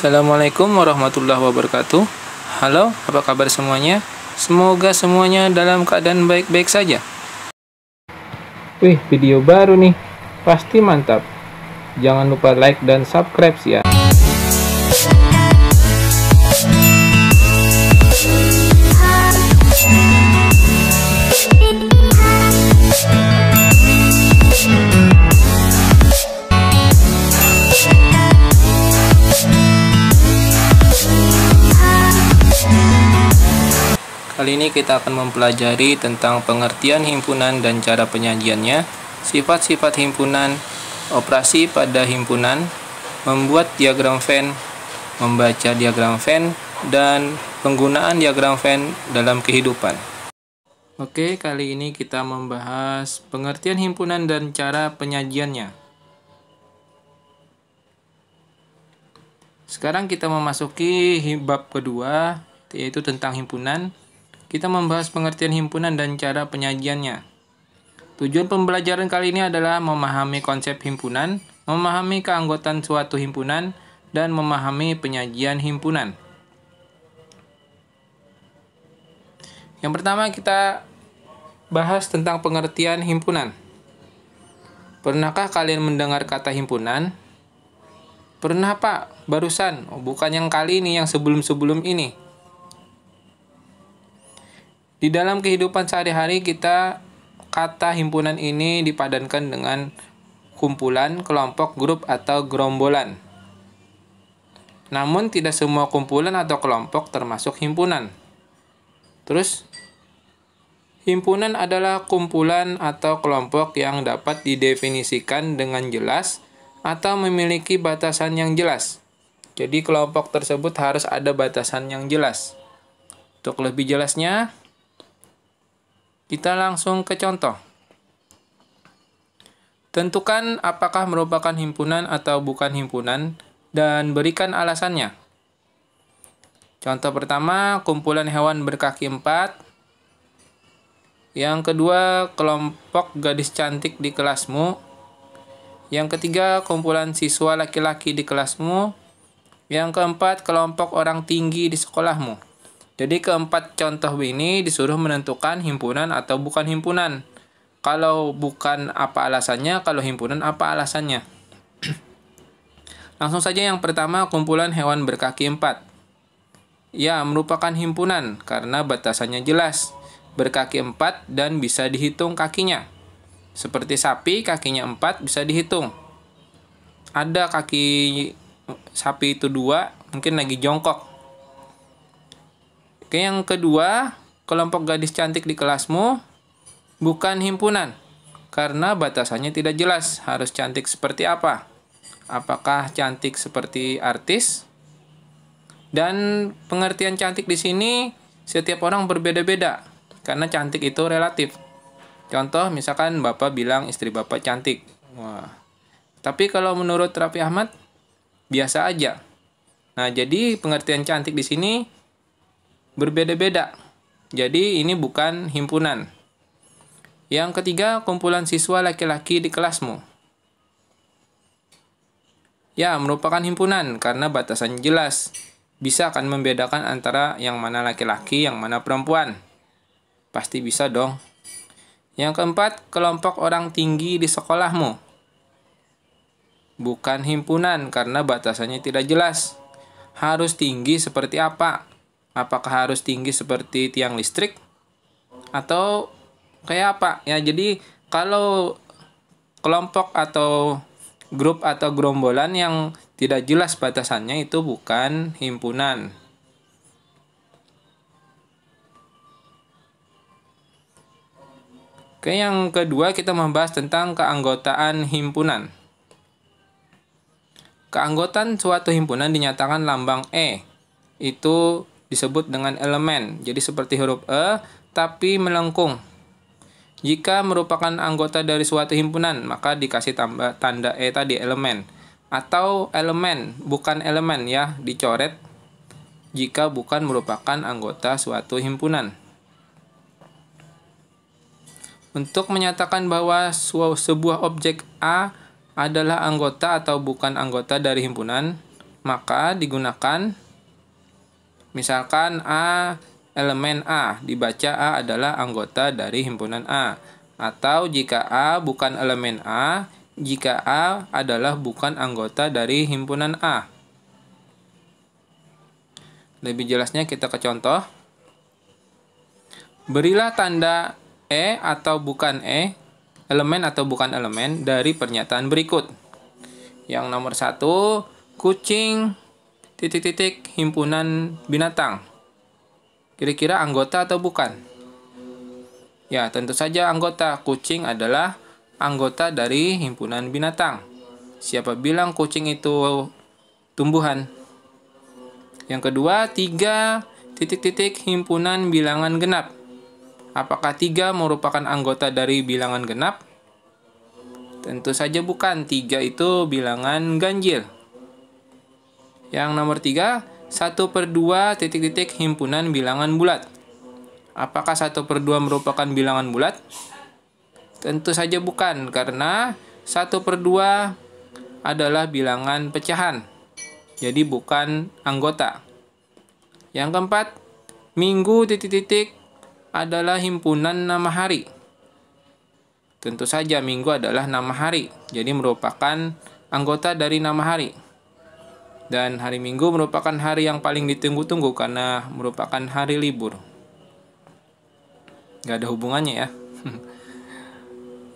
Assalamualaikum warahmatullahi wabarakatuh. Halo, apa kabar semuanya? Semoga semuanya dalam keadaan baik-baik saja. Wih, video baru nih. Pasti mantap. Jangan lupa like dan subscribe ya. Kali ini kita akan mempelajari tentang pengertian himpunan dan cara penyajiannya, sifat-sifat himpunan, operasi pada himpunan, membuat diagram Venn, membaca diagram Venn, dan penggunaan diagram Venn dalam kehidupan. Oke, kali ini kita membahas pengertian himpunan dan cara penyajiannya. Sekarang kita memasuki bab kedua, yaitu tentang himpunan. Kita membahas pengertian himpunan dan cara penyajiannya. Tujuan pembelajaran kali ini adalah memahami konsep himpunan, memahami keanggotaan suatu himpunan, dan memahami penyajian himpunan. Yang pertama kita bahas tentang pengertian himpunan. Pernahkah kalian mendengar kata himpunan? Pernah, Pak? Barusan. Oh, bukan yang kali ini, yang sebelum-sebelum ini. Di dalam kehidupan sehari-hari kita kata himpunan ini dipadankan dengan kumpulan, kelompok, grup, atau gerombolan. Namun tidak semua kumpulan atau kelompok termasuk himpunan. Terus, himpunan adalah kumpulan atau kelompok yang dapat didefinisikan dengan jelas atau memiliki batasan yang jelas. Jadi kelompok tersebut harus ada batasan yang jelas. Untuk lebih jelasnya, kita langsung ke contoh. Tentukan apakah merupakan himpunan atau bukan himpunan dan berikan alasannya. Contoh pertama, kumpulan hewan berkaki 4. Yang kedua, kelompok gadis cantik di kelasmu. Yang ketiga, kumpulan siswa laki-laki di kelasmu. Yang keempat, kelompok orang tinggi di sekolahmu. Jadi keempat contoh ini disuruh menentukan himpunan atau bukan himpunan. Kalau bukan apa alasannya, kalau himpunan apa alasannya. Langsung saja yang pertama, kumpulan hewan berkaki 4. Ya, merupakan himpunan karena batasannya jelas. Berkaki 4 dan bisa dihitung kakinya. Seperti sapi, kakinya 4 bisa dihitung. Ada kaki sapi itu 2, mungkin lagi jongkok. Oke, yang kedua, kelompok gadis cantik di kelasmu bukan himpunan karena batasannya tidak jelas. Harus cantik seperti apa? Apakah cantik seperti artis? Dan pengertian cantik di sini setiap orang berbeda-beda karena cantik itu relatif. Contoh, misalkan Bapak bilang istri Bapak cantik. Wah. Tapi kalau menurut Raffi Ahmad biasa aja. Nah, jadi pengertian cantik di sini berbeda-beda. Jadi ini bukan himpunan. Yang ketiga, kumpulan siswa laki-laki di kelasmu. Ya, merupakan himpunan karena batasannya jelas. Bisa akan membedakan antara yang mana laki-laki, yang mana perempuan. Pasti bisa dong. Yang keempat, kelompok orang tinggi di sekolahmu. Bukan himpunan karena batasannya tidak jelas. Harus tinggi seperti apa? Apakah harus tinggi seperti tiang listrik? Atau kayak apa? Ya, jadi kalau kelompok atau grup atau gerombolan yang tidak jelas batasannya itu bukan himpunan. Oke, yang kedua kita membahas tentang keanggotaan himpunan. Keanggotaan suatu himpunan dinyatakan lambang E. Itu disebut dengan elemen. Jadi seperti huruf E, tapi melengkung. Jika merupakan anggota dari suatu himpunan, maka dikasih tanda E tadi, elemen. Atau elemen, bukan elemen ya, dicoret jika bukan merupakan anggota suatu himpunan. Untuk menyatakan bahwa sebuah objek A adalah anggota atau bukan anggota dari himpunan, maka digunakan misalkan elemen A, dibaca A adalah anggota dari himpunan A. Atau jika A bukan elemen A, jika A adalah bukan anggota dari himpunan A. Lebih jelasnya kita ke contoh. Berilah tanda E atau bukan E, elemen atau bukan elemen dari pernyataan berikut. Yang nomor 1, kucing himpunan binatang. Kira-kira anggota atau bukan? Ya, tentu saja anggota. Kucing adalah anggota dari himpunan binatang. Siapa bilang kucing itu tumbuhan? Yang kedua, 3 himpunan bilangan genap. Apakah 3 merupakan anggota dari bilangan genap? Tentu saja bukan. 3 itu bilangan ganjil. Yang nomor 3, 1/2 himpunan bilangan bulat. Apakah 1/2 merupakan bilangan bulat? Tentu saja bukan, karena 1/2 adalah bilangan pecahan. Jadi bukan anggota. Yang keempat, minggu adalah himpunan nama hari. Tentu saja minggu adalah nama hari, jadi merupakan anggota dari nama hari. Dan hari Minggu merupakan hari yang paling ditunggu-tunggu karena merupakan hari libur. Gak ada hubungannya ya.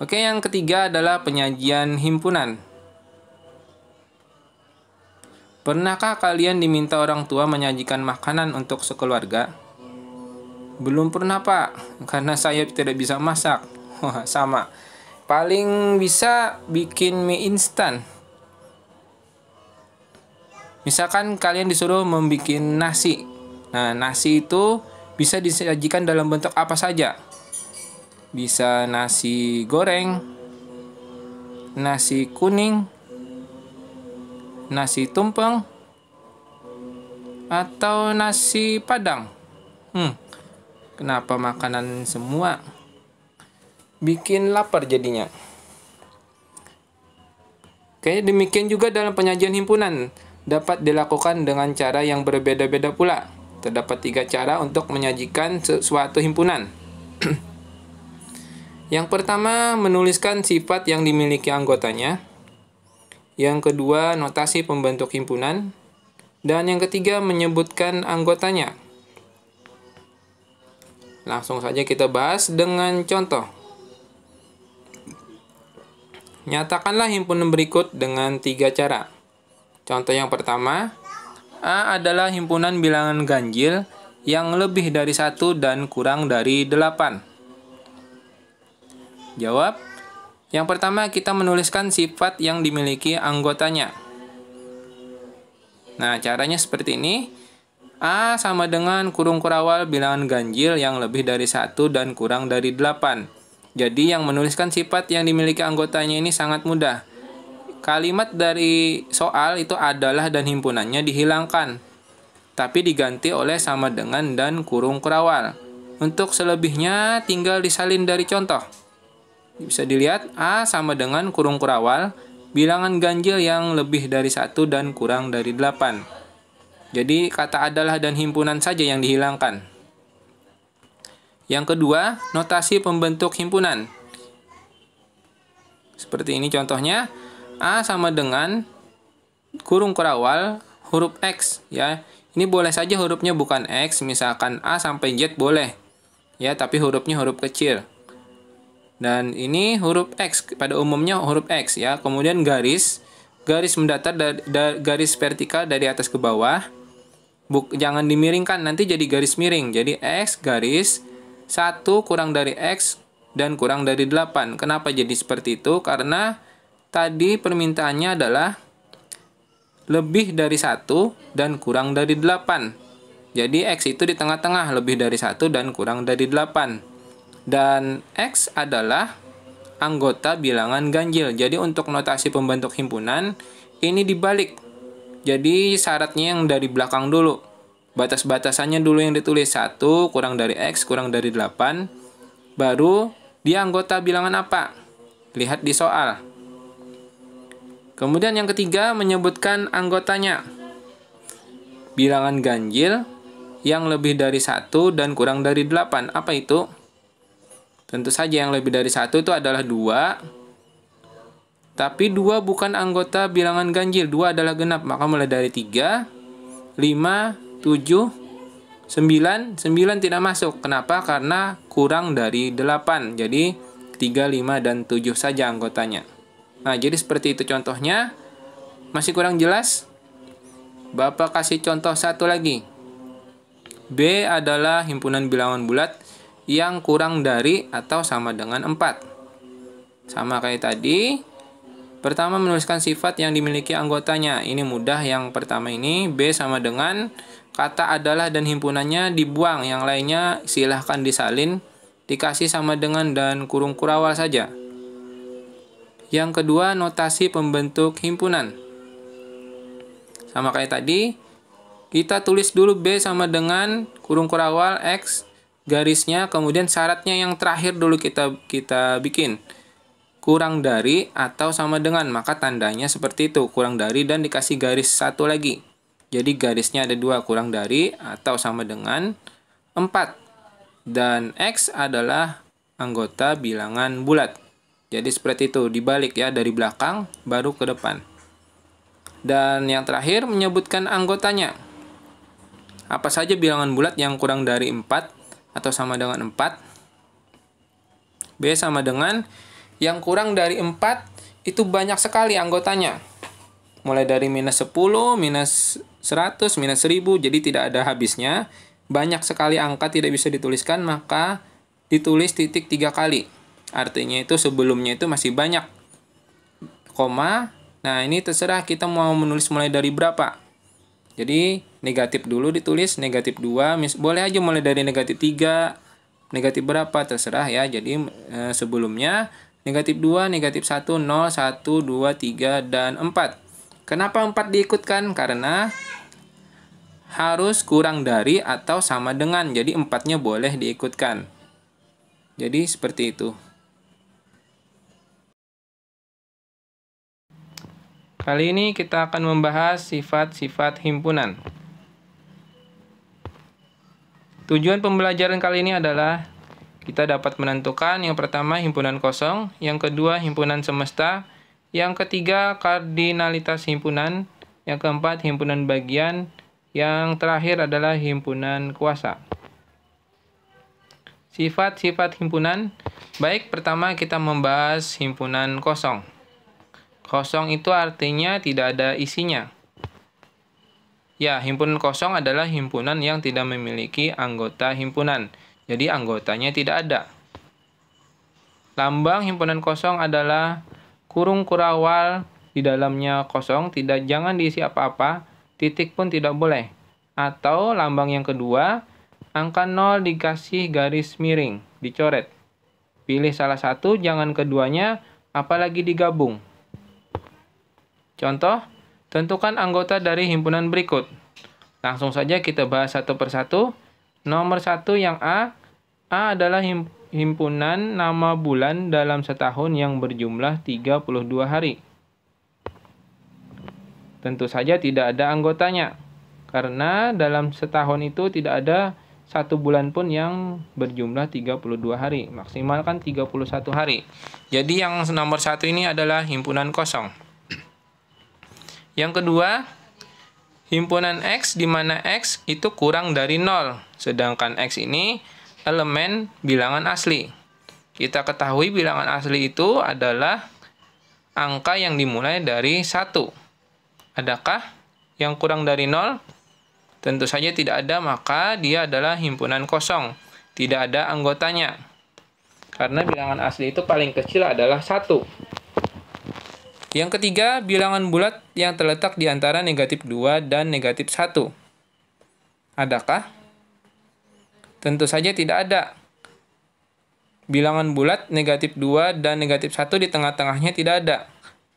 Oke, yang ketiga adalah penyajian himpunan. Pernahkah kalian diminta orang tua menyajikan makanan untuk sekeluarga? Belum pernah, Pak, karena saya tidak bisa masak. Wah, sama. Paling bisa bikin mie instan. Misalkan kalian disuruh membuat nasi. Nah, nasi itu bisa disajikan dalam bentuk apa saja. Bisa nasi goreng, nasi kuning, nasi tumpeng, atau nasi padang. Kenapa makanan semua? Bikin lapar jadinya. Oke, demikian juga dalam penyajian himpunan. Dapat dilakukan dengan cara yang berbeda-beda pula. Terdapat 3 cara untuk menyajikan suatu himpunan. Yang pertama, menuliskan sifat yang dimiliki anggotanya. Yang kedua, notasi pembentuk himpunan. Dan yang ketiga, menyebutkan anggotanya. Langsung saja kita bahas dengan contoh. Nyatakanlah himpunan berikut dengan 3 cara. Contoh yang pertama, A adalah himpunan bilangan ganjil yang lebih dari 1 dan kurang dari 8. Jawab. Yang pertama, kita menuliskan sifat yang dimiliki anggotanya. Nah, caranya seperti ini. A sama dengan kurung kurawal bilangan ganjil yang lebih dari 1 dan kurang dari 8. Jadi, yang menuliskan sifat yang dimiliki anggotanya ini sangat mudah. Kalimat dari soal itu adalah dan himpunannya dihilangkan, tapi diganti oleh sama dengan dan kurung kurawal. Untuk selebihnya tinggal disalin dari contoh. Bisa dilihat A sama dengan kurung kurawal, bilangan ganjil yang lebih dari 1 dan kurang dari 8. Jadi kata adalah dan himpunan saja yang dihilangkan. Yang kedua, notasi pembentuk himpunan. Seperti ini contohnya. A sama dengan kurung kurawal huruf X ya. Ini boleh saja hurufnya bukan X, misalkan A sampai Z boleh. Ya, tapi hurufnya huruf kecil. Dan ini huruf X, pada umumnya huruf X ya. Kemudian garis mendatar garis vertikal dari atas ke bawah. Jangan dimiringkan, nanti jadi garis miring. Jadi X garis 1 kurang dari X dan kurang dari 8. Kenapa jadi seperti itu? Karena tadi permintaannya adalah lebih dari 1 dan kurang dari 8. Jadi X itu di tengah-tengah, lebih dari 1 dan kurang dari 8. Dan X adalah anggota bilangan ganjil. Jadi untuk notasi pembentuk himpunan, ini dibalik. Jadi syaratnya yang dari belakang dulu. Batas-batasannya dulu yang ditulis 1 kurang dari X kurang dari 8. Baru dia anggota bilangan apa? Lihat di soal. Kemudian yang ketiga, menyebutkan anggotanya. bilangan ganjil yang lebih dari 1 dan kurang dari 8. Apa itu? Tentu saja yang lebih dari 1 itu adalah 2. Tapi 2 bukan anggota bilangan ganjil. 2 adalah genap. Maka mulai dari 3, 5, 7, 9. 9 tidak masuk. Kenapa? Karena kurang dari 8. Jadi 3, 5, dan 7 saja anggotanya. Nah, jadi seperti itu contohnya. Masih kurang jelas? Bapak kasih contoh satu lagi. B adalah himpunan bilangan bulat yang kurang dari atau sama dengan 4. Sama kayak tadi. Pertama, menuliskan sifat yang dimiliki anggotanya. Ini mudah yang pertama ini. B sama dengan kata adalah dan himpunannya dibuang. Yang lainnya silahkan disalin, dikasih sama dengan dan kurung kurawal saja. Yang kedua, notasi pembentuk himpunan. Sama kayak tadi, kita tulis dulu B sama dengan kurung kurawal X garisnya, kemudian syaratnya yang terakhir dulu kita bikin. Kurang dari atau sama dengan, maka tandanya seperti itu, kurang dari dan dikasih garis satu lagi. Jadi garisnya ada 2, kurang dari atau sama dengan 4. Dan X adalah anggota bilangan bulat. Jadi seperti itu, dibalik ya, dari belakang baru ke depan. Dan yang terakhir, menyebutkan anggotanya. Apa saja bilangan bulat yang kurang dari 4 atau sama dengan 4? B sama dengan yang kurang dari 4 itu banyak sekali anggotanya. Mulai dari minus 10, minus 100, minus 1000, jadi tidak ada habisnya. Banyak sekali angka tidak bisa dituliskan, maka ditulis titik 3 kali. Artinya itu sebelumnya itu masih banyak koma. Nah, ini terserah kita mau menulis mulai dari berapa. Jadi, negatif dulu ditulis, negatif 2. Boleh aja mulai dari negatif 3, negatif berapa, terserah ya. Jadi, sebelumnya negatif 2, negatif 1, 0, 1, 2, 3, dan 4. Kenapa 4 diikutkan? Karena harus kurang dari atau sama dengan. Jadi, 4-nya boleh diikutkan. Jadi, seperti itu. Kali ini kita akan membahas sifat-sifat himpunan. Tujuan pembelajaran kali ini adalah kita dapat menentukan yang pertama himpunan kosong, yang kedua himpunan semesta, yang ketiga kardinalitas himpunan, yang keempat himpunan bagian, yang terakhir adalah himpunan kuasa. Sifat-sifat himpunan. Baik, pertama kita membahas himpunan kosong. Kosong itu artinya tidak ada isinya. Ya, himpunan kosong adalah himpunan yang tidak memiliki anggota himpunan. Jadi anggotanya tidak ada. Lambang himpunan kosong adalah kurung kurawal, di dalamnya kosong, jangan diisi apa-apa, titik pun tidak boleh. Atau lambang yang kedua, angka 0 dikasih garis miring, dicoret. Pilih salah satu, jangan keduanya, apalagi digabung. Contoh, tentukan anggota dari himpunan berikut. Langsung saja kita bahas satu persatu. Nomor 1 yang A. A adalah himpunan nama bulan dalam setahun yang berjumlah 32 hari. Tentu saja tidak ada anggotanya. Karena dalam setahun itu tidak ada satu bulan pun yang berjumlah 32 hari. Maksimal kan 31 hari. Jadi yang nomor 1 ini adalah himpunan kosong. Yang kedua, himpunan X di mana X itu kurang dari 0. Sedangkan X ini elemen bilangan asli. Kita ketahui bilangan asli itu adalah angka yang dimulai dari 1. Adakah yang kurang dari 0? Tentu saja tidak ada, maka dia adalah himpunan kosong. Tidak ada anggotanya. Karena bilangan asli itu paling kecil adalah 1. Yang ketiga, bilangan bulat yang terletak di antara negatif 2 dan negatif 1. Adakah? Tentu saja tidak ada. Bilangan bulat negatif 2 dan negatif 1 di tengah-tengahnya tidak ada.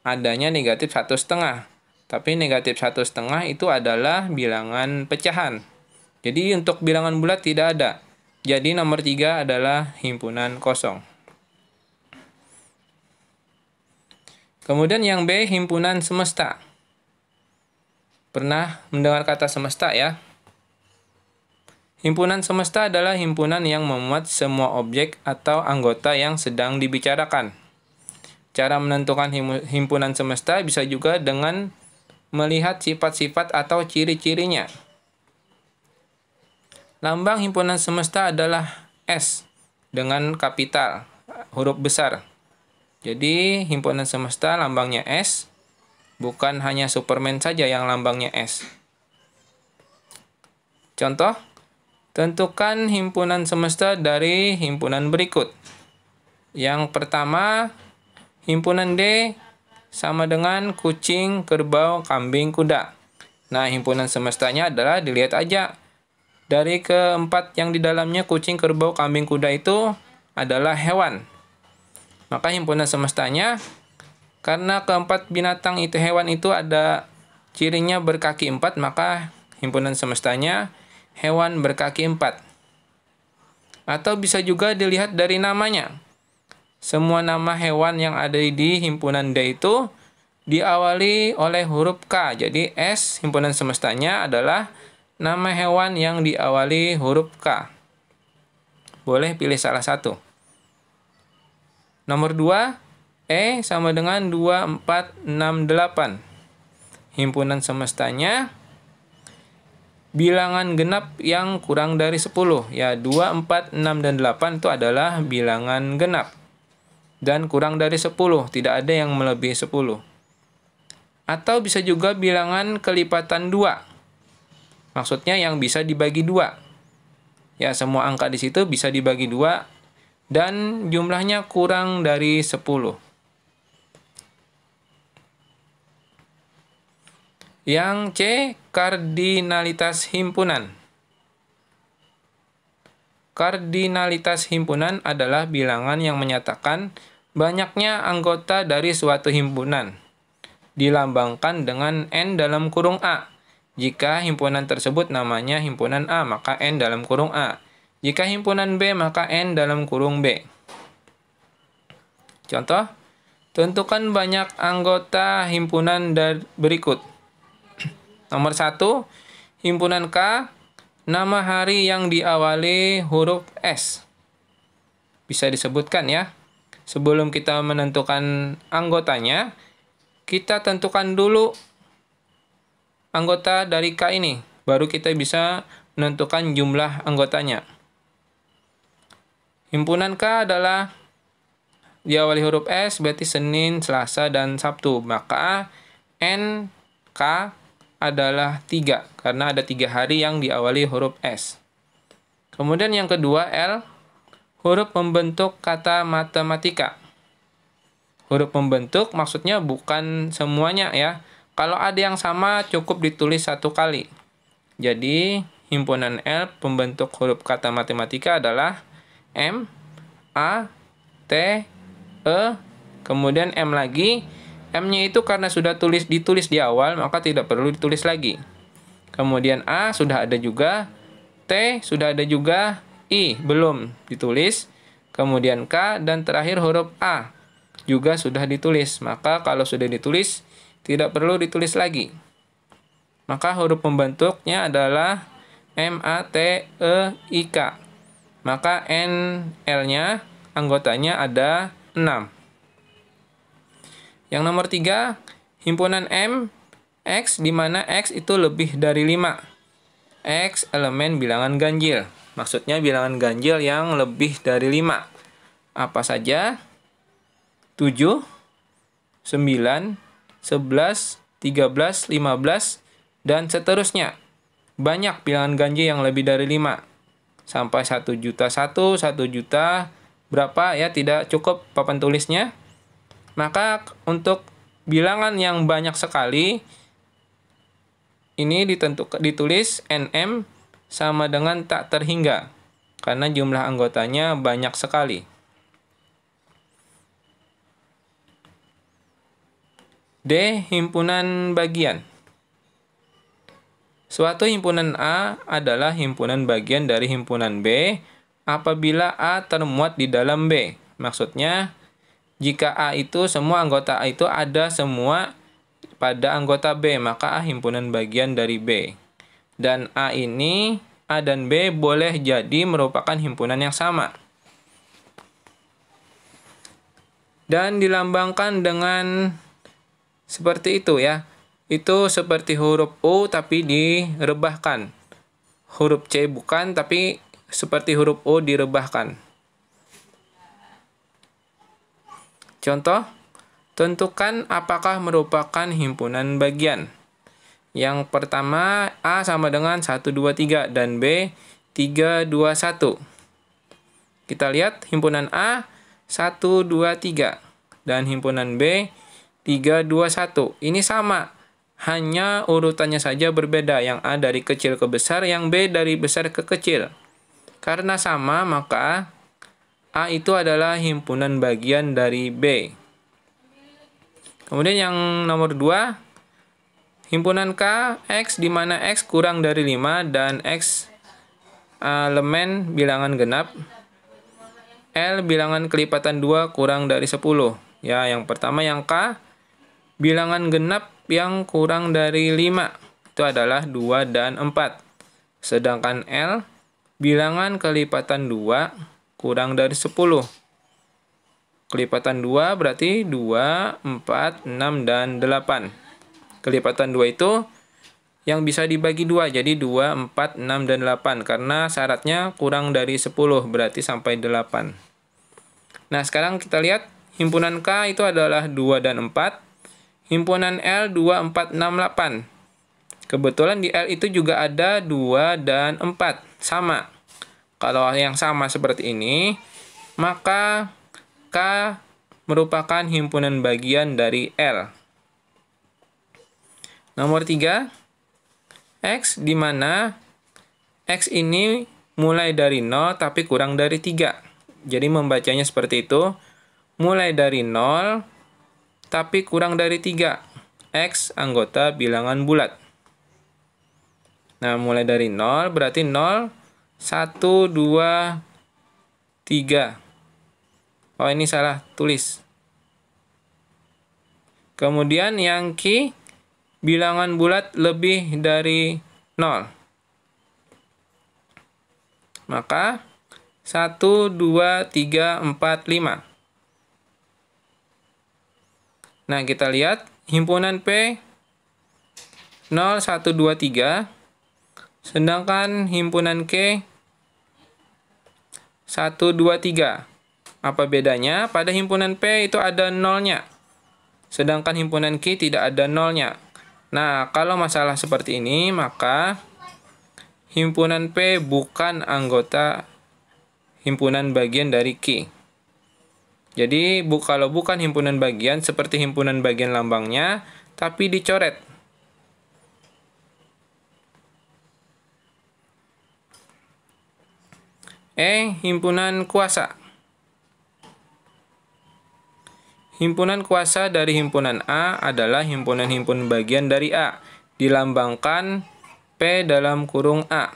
Adanya negatif 1,5. Tapi negatif 1,5 itu adalah bilangan pecahan. Jadi untuk bilangan bulat tidak ada. Jadi nomor 3 adalah himpunan kosong. Kemudian yang B, himpunan semesta. Pernah mendengar kata semesta ya? Himpunan semesta adalah himpunan yang memuat semua objek atau anggota yang sedang dibicarakan. Cara menentukan himpunan semesta bisa juga dengan melihat sifat-sifat atau ciri-cirinya. Lambang himpunan semesta adalah S dengan kapital, huruf besar. Jadi himpunan semesta lambangnya S, bukan hanya Superman saja yang lambangnya S. Contoh, tentukan himpunan semesta dari himpunan berikut. Yang pertama, himpunan D sama dengan kucing, kerbau, kambing, kuda. Nah, himpunan semestanya adalah dilihat aja. Dari keempat yang di dalamnya kucing, kerbau, kambing, kuda itu adalah hewan. Maka himpunan semestanya, karena keempat binatang itu hewan itu ada cirinya berkaki 4, maka himpunan semestanya hewan berkaki 4. Atau bisa juga dilihat dari namanya. Semua nama hewan yang ada di himpunan D itu diawali oleh huruf K. Jadi S himpunan semestanya adalah nama hewan yang diawali huruf K. Boleh pilih salah satu. Nomor 2, E sama dengan 2, 4, 6, 8. Himpunan semestanya bilangan genap yang kurang dari 10. Ya, 2, 4, 6, dan 8 itu adalah bilangan genap. Dan kurang dari 10, tidak ada yang melebihi 10. Atau bisa juga bilangan kelipatan 2. Maksudnya yang bisa dibagi 2. Ya, semua angka di situ bisa dibagi 2 dan jumlahnya kurang dari 10. Yang C, kardinalitas himpunan. Kardinalitas himpunan adalah bilangan yang menyatakan banyaknya anggota dari suatu himpunan. Dilambangkan dengan N dalam kurung A. Jika himpunan tersebut namanya himpunan A, maka N dalam kurung A. Jika himpunan B, maka N dalam kurung B. Contoh, tentukan banyak anggota himpunan berikut. Nomor 1, himpunan K, nama hari yang diawali huruf S. Bisa disebutkan ya. Sebelum kita menentukan anggotanya, kita tentukan dulu anggota dari K ini. Baru kita bisa menentukan jumlah anggotanya. Himpunan K adalah diawali huruf S, berarti Senin, Selasa, dan Sabtu. Maka NK adalah 3, karena ada 3 hari yang diawali huruf S. Kemudian yang kedua, L, huruf pembentuk kata matematika. Huruf pembentuk maksudnya bukan semuanya ya. Kalau ada yang sama cukup ditulis 1 kali. Jadi, himpunan L pembentuk huruf kata matematika adalah M, A, T, E, kemudian M lagi. M-nya itu karena sudah ditulis di awal, maka tidak perlu ditulis lagi. Kemudian A sudah ada juga, T sudah ada juga, I belum ditulis, kemudian K, dan terakhir huruf A juga sudah ditulis. Maka kalau sudah ditulis, tidak perlu ditulis lagi. Maka huruf pembentuknya adalah M, A, T, E, I, K. Maka N, L-nya, anggotanya ada 6. Yang nomor 3, himpunan M, X, di mana X itu lebih dari 5. X elemen bilangan ganjil. Maksudnya bilangan ganjil yang lebih dari 5. Apa saja? 7, 9, 11, 13, 15, dan seterusnya. Banyak bilangan ganjil yang lebih dari 5. Sampai 1.000.001, 1.000.000, berapa ya, tidak cukup papan tulisnya. Maka untuk bilangan yang banyak sekali, ini ditulis NM sama dengan tak terhingga, karena jumlah anggotanya banyak sekali. D, himpunan bagian. Suatu himpunan A adalah himpunan bagian dari himpunan B apabila A termuat di dalam B. Maksudnya, jika A itu semua anggota A itu ada semua pada anggota B, maka A himpunan bagian dari B. Dan A dan B boleh jadi merupakan himpunan yang sama. Dan dilambangkan dengan seperti itu ya. Itu seperti huruf U tapi direbahkan. Huruf C bukan, tapi seperti huruf U direbahkan. Contoh, tentukan apakah merupakan himpunan bagian. Yang pertama, A sama dengan 1, 2, 3 dan B 3, 2, 1. Kita lihat himpunan A 1, 2, 3 dan himpunan B 3, 2, 1. Ini sama, hanya urutannya saja berbeda. Yang A dari kecil ke besar, yang B dari besar ke kecil. Karena sama, maka A itu adalah himpunan bagian dari B. Kemudian yang nomor 2, himpunan K, X di mana X kurang dari 5 dan X elemen bilangan genap. L bilangan kelipatan 2 kurang dari 10. Ya, yang pertama yang K, bilangan genap yang kurang dari 5. Itu adalah 2 dan 4. Sedangkan L, bilangan kelipatan 2 kurang dari 10. Kelipatan 2 berarti 2, 4, 6, dan 8. Kelipatan 2 itu yang bisa dibagi 2, jadi 2, 4, 6, dan 8. Karena syaratnya kurang dari 10, berarti sampai 8. Nah, sekarang kita lihat himpunan K itu adalah 2 dan 4. Himpunan L 2, 4, 6, 8. Kebetulan di L itu juga ada 2 dan 4. Sama. Kalau yang sama seperti ini, maka K merupakan himpunan bagian dari L. Nomor 3, X di mana X ini mulai dari 0 tapi kurang dari 3. Jadi membacanya seperti itu. Mulai dari 0 tapi kurang dari 3. X anggota bilangan bulat. Nah, mulai dari 0 berarti 0, 1, 2, 3. Oh, ini salah tulis. Kemudian yang Q, bilangan bulat lebih dari 0. Maka 1, 2, 3, 4, 5. Nah, kita lihat himpunan P 0, 1, 2, 3. Sedangkan himpunan Q 1, 2, 3. Apa bedanya? Pada himpunan P itu ada nolnya. Sedangkan himpunan Q tidak ada nolnya. Nah, kalau masalah seperti ini, maka himpunan P bukan anggota himpunan bagian dari Q. Jadi, kalau bukan himpunan bagian, seperti himpunan bagian lambangnya, tapi dicoret. Himpunan kuasa. Himpunan kuasa dari himpunan A adalah himpunan bagian dari A, dilambangkan P dalam kurung A.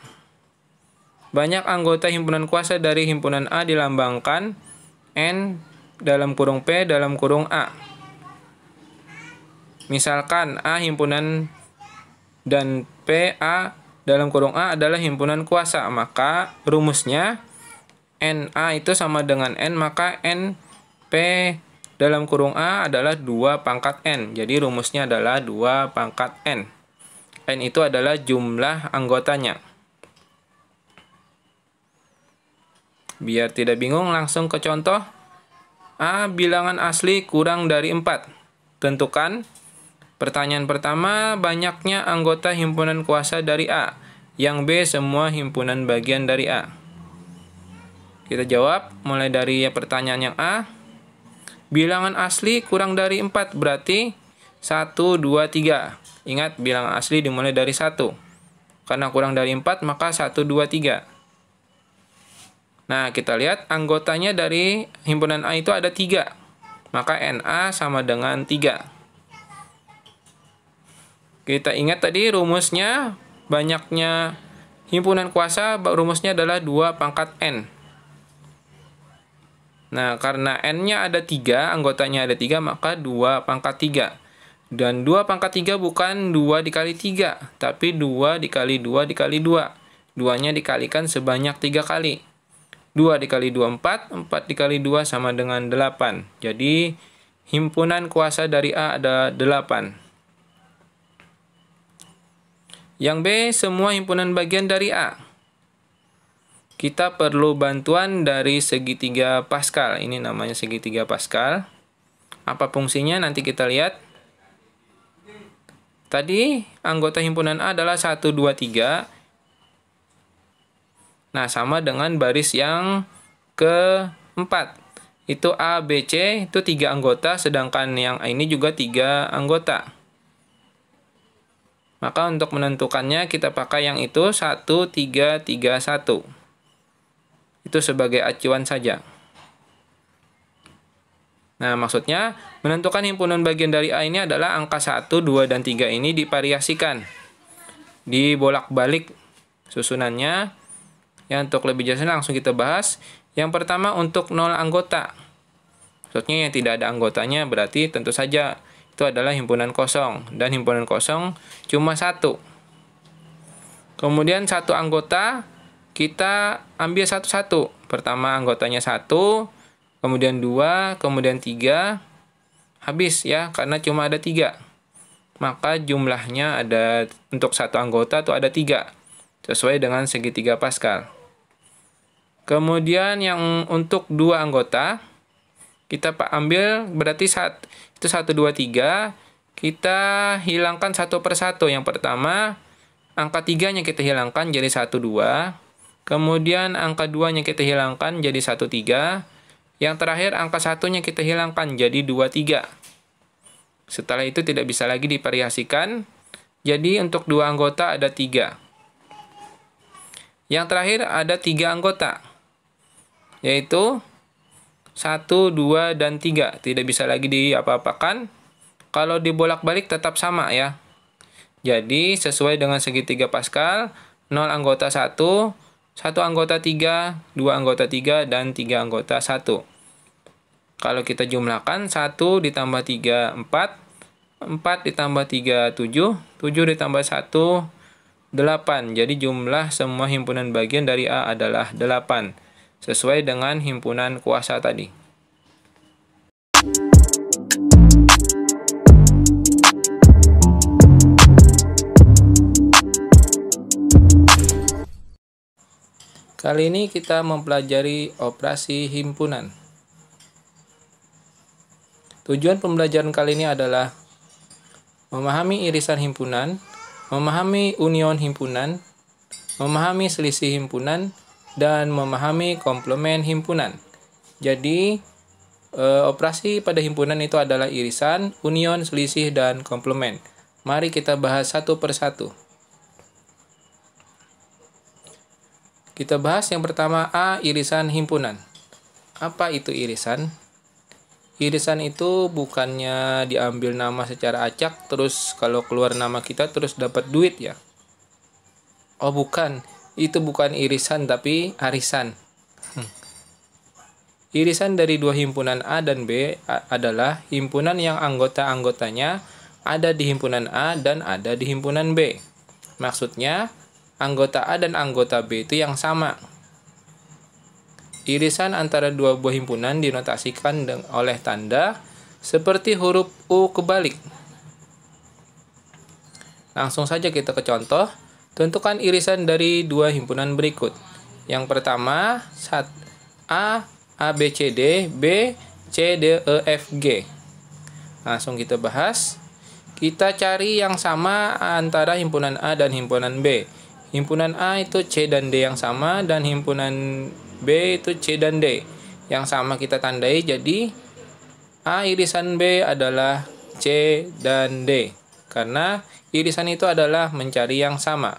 Banyak anggota himpunan kuasa dari himpunan A dilambangkan N dalam kurung P dalam kurung A. Misalkan A himpunan dan P A dalam kurung A adalah himpunan kuasa, maka rumusnya NA itu sama dengan N, maka NP dalam kurung A adalah 2 pangkat N. Jadi rumusnya adalah 2 pangkat N. N itu adalah jumlah anggotanya. Biar tidak bingung, langsung ke contoh. A bilangan asli kurang dari 4. Tentukan. Pertanyaan pertama, banyaknya anggota himpunan kuasa dari A. Yang B semua himpunan bagian dari A. Kita jawab mulai dari pertanyaan yang A. Bilangan asli kurang dari 4 berarti 1, 2, 3. Ingat, bilangan asli dimulai dari 1. Karena kurang dari 4 maka 1, 2, 3. Nah, kita lihat anggotanya dari himpunan A itu ada 3. Maka NA sama dengan 3. Kita ingat tadi rumusnya, banyaknya himpunan kuasa, rumusnya adalah 2 pangkat N. Nah, karena N-nya ada 3, anggotanya ada 3, maka 2 pangkat 3. Dan 2 pangkat 3 bukan 2 dikali 3, tapi 2 dikali 2 dikali 2. 2-nya dikalikan sebanyak 3 kali. 2 dikali 2, 4. 4 dikali 2 sama dengan 8. Jadi, himpunan kuasa dari A ada 8. Yang B, semua himpunan bagian dari A. Kita perlu bantuan dari segitiga Pascal. Ini namanya segitiga Pascal. Apa fungsinya? Nanti kita lihat. Tadi anggota himpunan A adalah 1, 2, 3. Nah, sama dengan baris yang keempat. Itu A, B, C, itu 3 anggota, sedangkan yang ini juga 3 anggota. Maka untuk menentukannya kita pakai yang itu 1, 3, 3, 1. Itu sebagai acuan saja. Nah, maksudnya menentukan himpunan bagian dari A ini adalah angka 1, 2, dan 3 ini divariasikan. Dibolak-balik susunannya. Ya, untuk lebih jelasnya langsung kita bahas. Yang pertama untuk 0 anggota. Maksudnya yang tidak ada anggotanya berarti tentu saja itu adalah himpunan kosong. Dan himpunan kosong cuma 1. Kemudian 1 anggota kita ambil satu-satu. Pertama anggotanya 1. Kemudian 2, kemudian 3, habis ya, karena cuma ada 3. Maka jumlahnya ada, untuk 1 anggota itu ada 3, sesuai dengan segitiga Pascal. Kemudian yang untuk 2 anggota, kita ambil, berarti itu 1, 2, 3, kita hilangkan satu persatu. Yang pertama, angka 3-nya kita hilangkan jadi 1, 2. Kemudian angka 2-nya kita hilangkan jadi 1, 3. Yang terakhir angka 1-nya kita hilangkan jadi 2, 3. Setelah itu tidak bisa lagi divariasikan. Jadi untuk 2 anggota ada 3. Yang terakhir ada 3 anggota. Yaitu 1, 2, dan 3. Tidak bisa lagi diapa-apakan. Kalau dibolak-balik tetap sama ya. Jadi sesuai dengan segitiga Pascal, 0 anggota 1, 1 anggota 3, 2 anggota 3, dan 3 anggota 1. Kalau kita jumlahkan, 1 ditambah 3, 4. 4 ditambah 3, 7. 7 ditambah 1, 8. Jadi jumlah semua himpunan bagian dari A adalah 8. Sesuai dengan himpunan kuasa tadi. Kali ini kita mempelajari operasi himpunan. Tujuan pembelajaran kali ini adalah memahami irisan himpunan, memahami union himpunan, memahami selisih himpunan, dan memahami komplement himpunan. Jadi, operasi pada himpunan itu adalah irisan, union, selisih, dan komplement. Mari kita bahas satu persatu. Kita bahas yang pertama A, irisan himpunan. Apa itu irisan? Irisan itu bukannya diambil nama secara acak, terus kalau keluar nama kita terus dapat duit ya. Oh bukan, itu bukan irisan tapi arisan. Irisan dari 2 himpunan A dan B adalah himpunan yang anggota-anggotanya ada di himpunan A dan ada di himpunan B. Maksudnya, anggota A dan anggota B itu yang sama. Irisan antara 2 buah himpunan dinotasikan oleh tanda seperti huruf U kebalik. Langsung saja kita ke contoh. Tentukan irisan dari 2 himpunan berikut. Yang pertama, A, B, C, D, B, C, D, E, F, G. Langsung kita bahas. Kita cari yang sama antara himpunan A dan himpunan B. Himpunan A itu C dan D yang sama, dan himpunan B itu C dan D yang sama kita tandai. Jadi A irisan B adalah C dan D, karena irisan itu adalah mencari yang sama.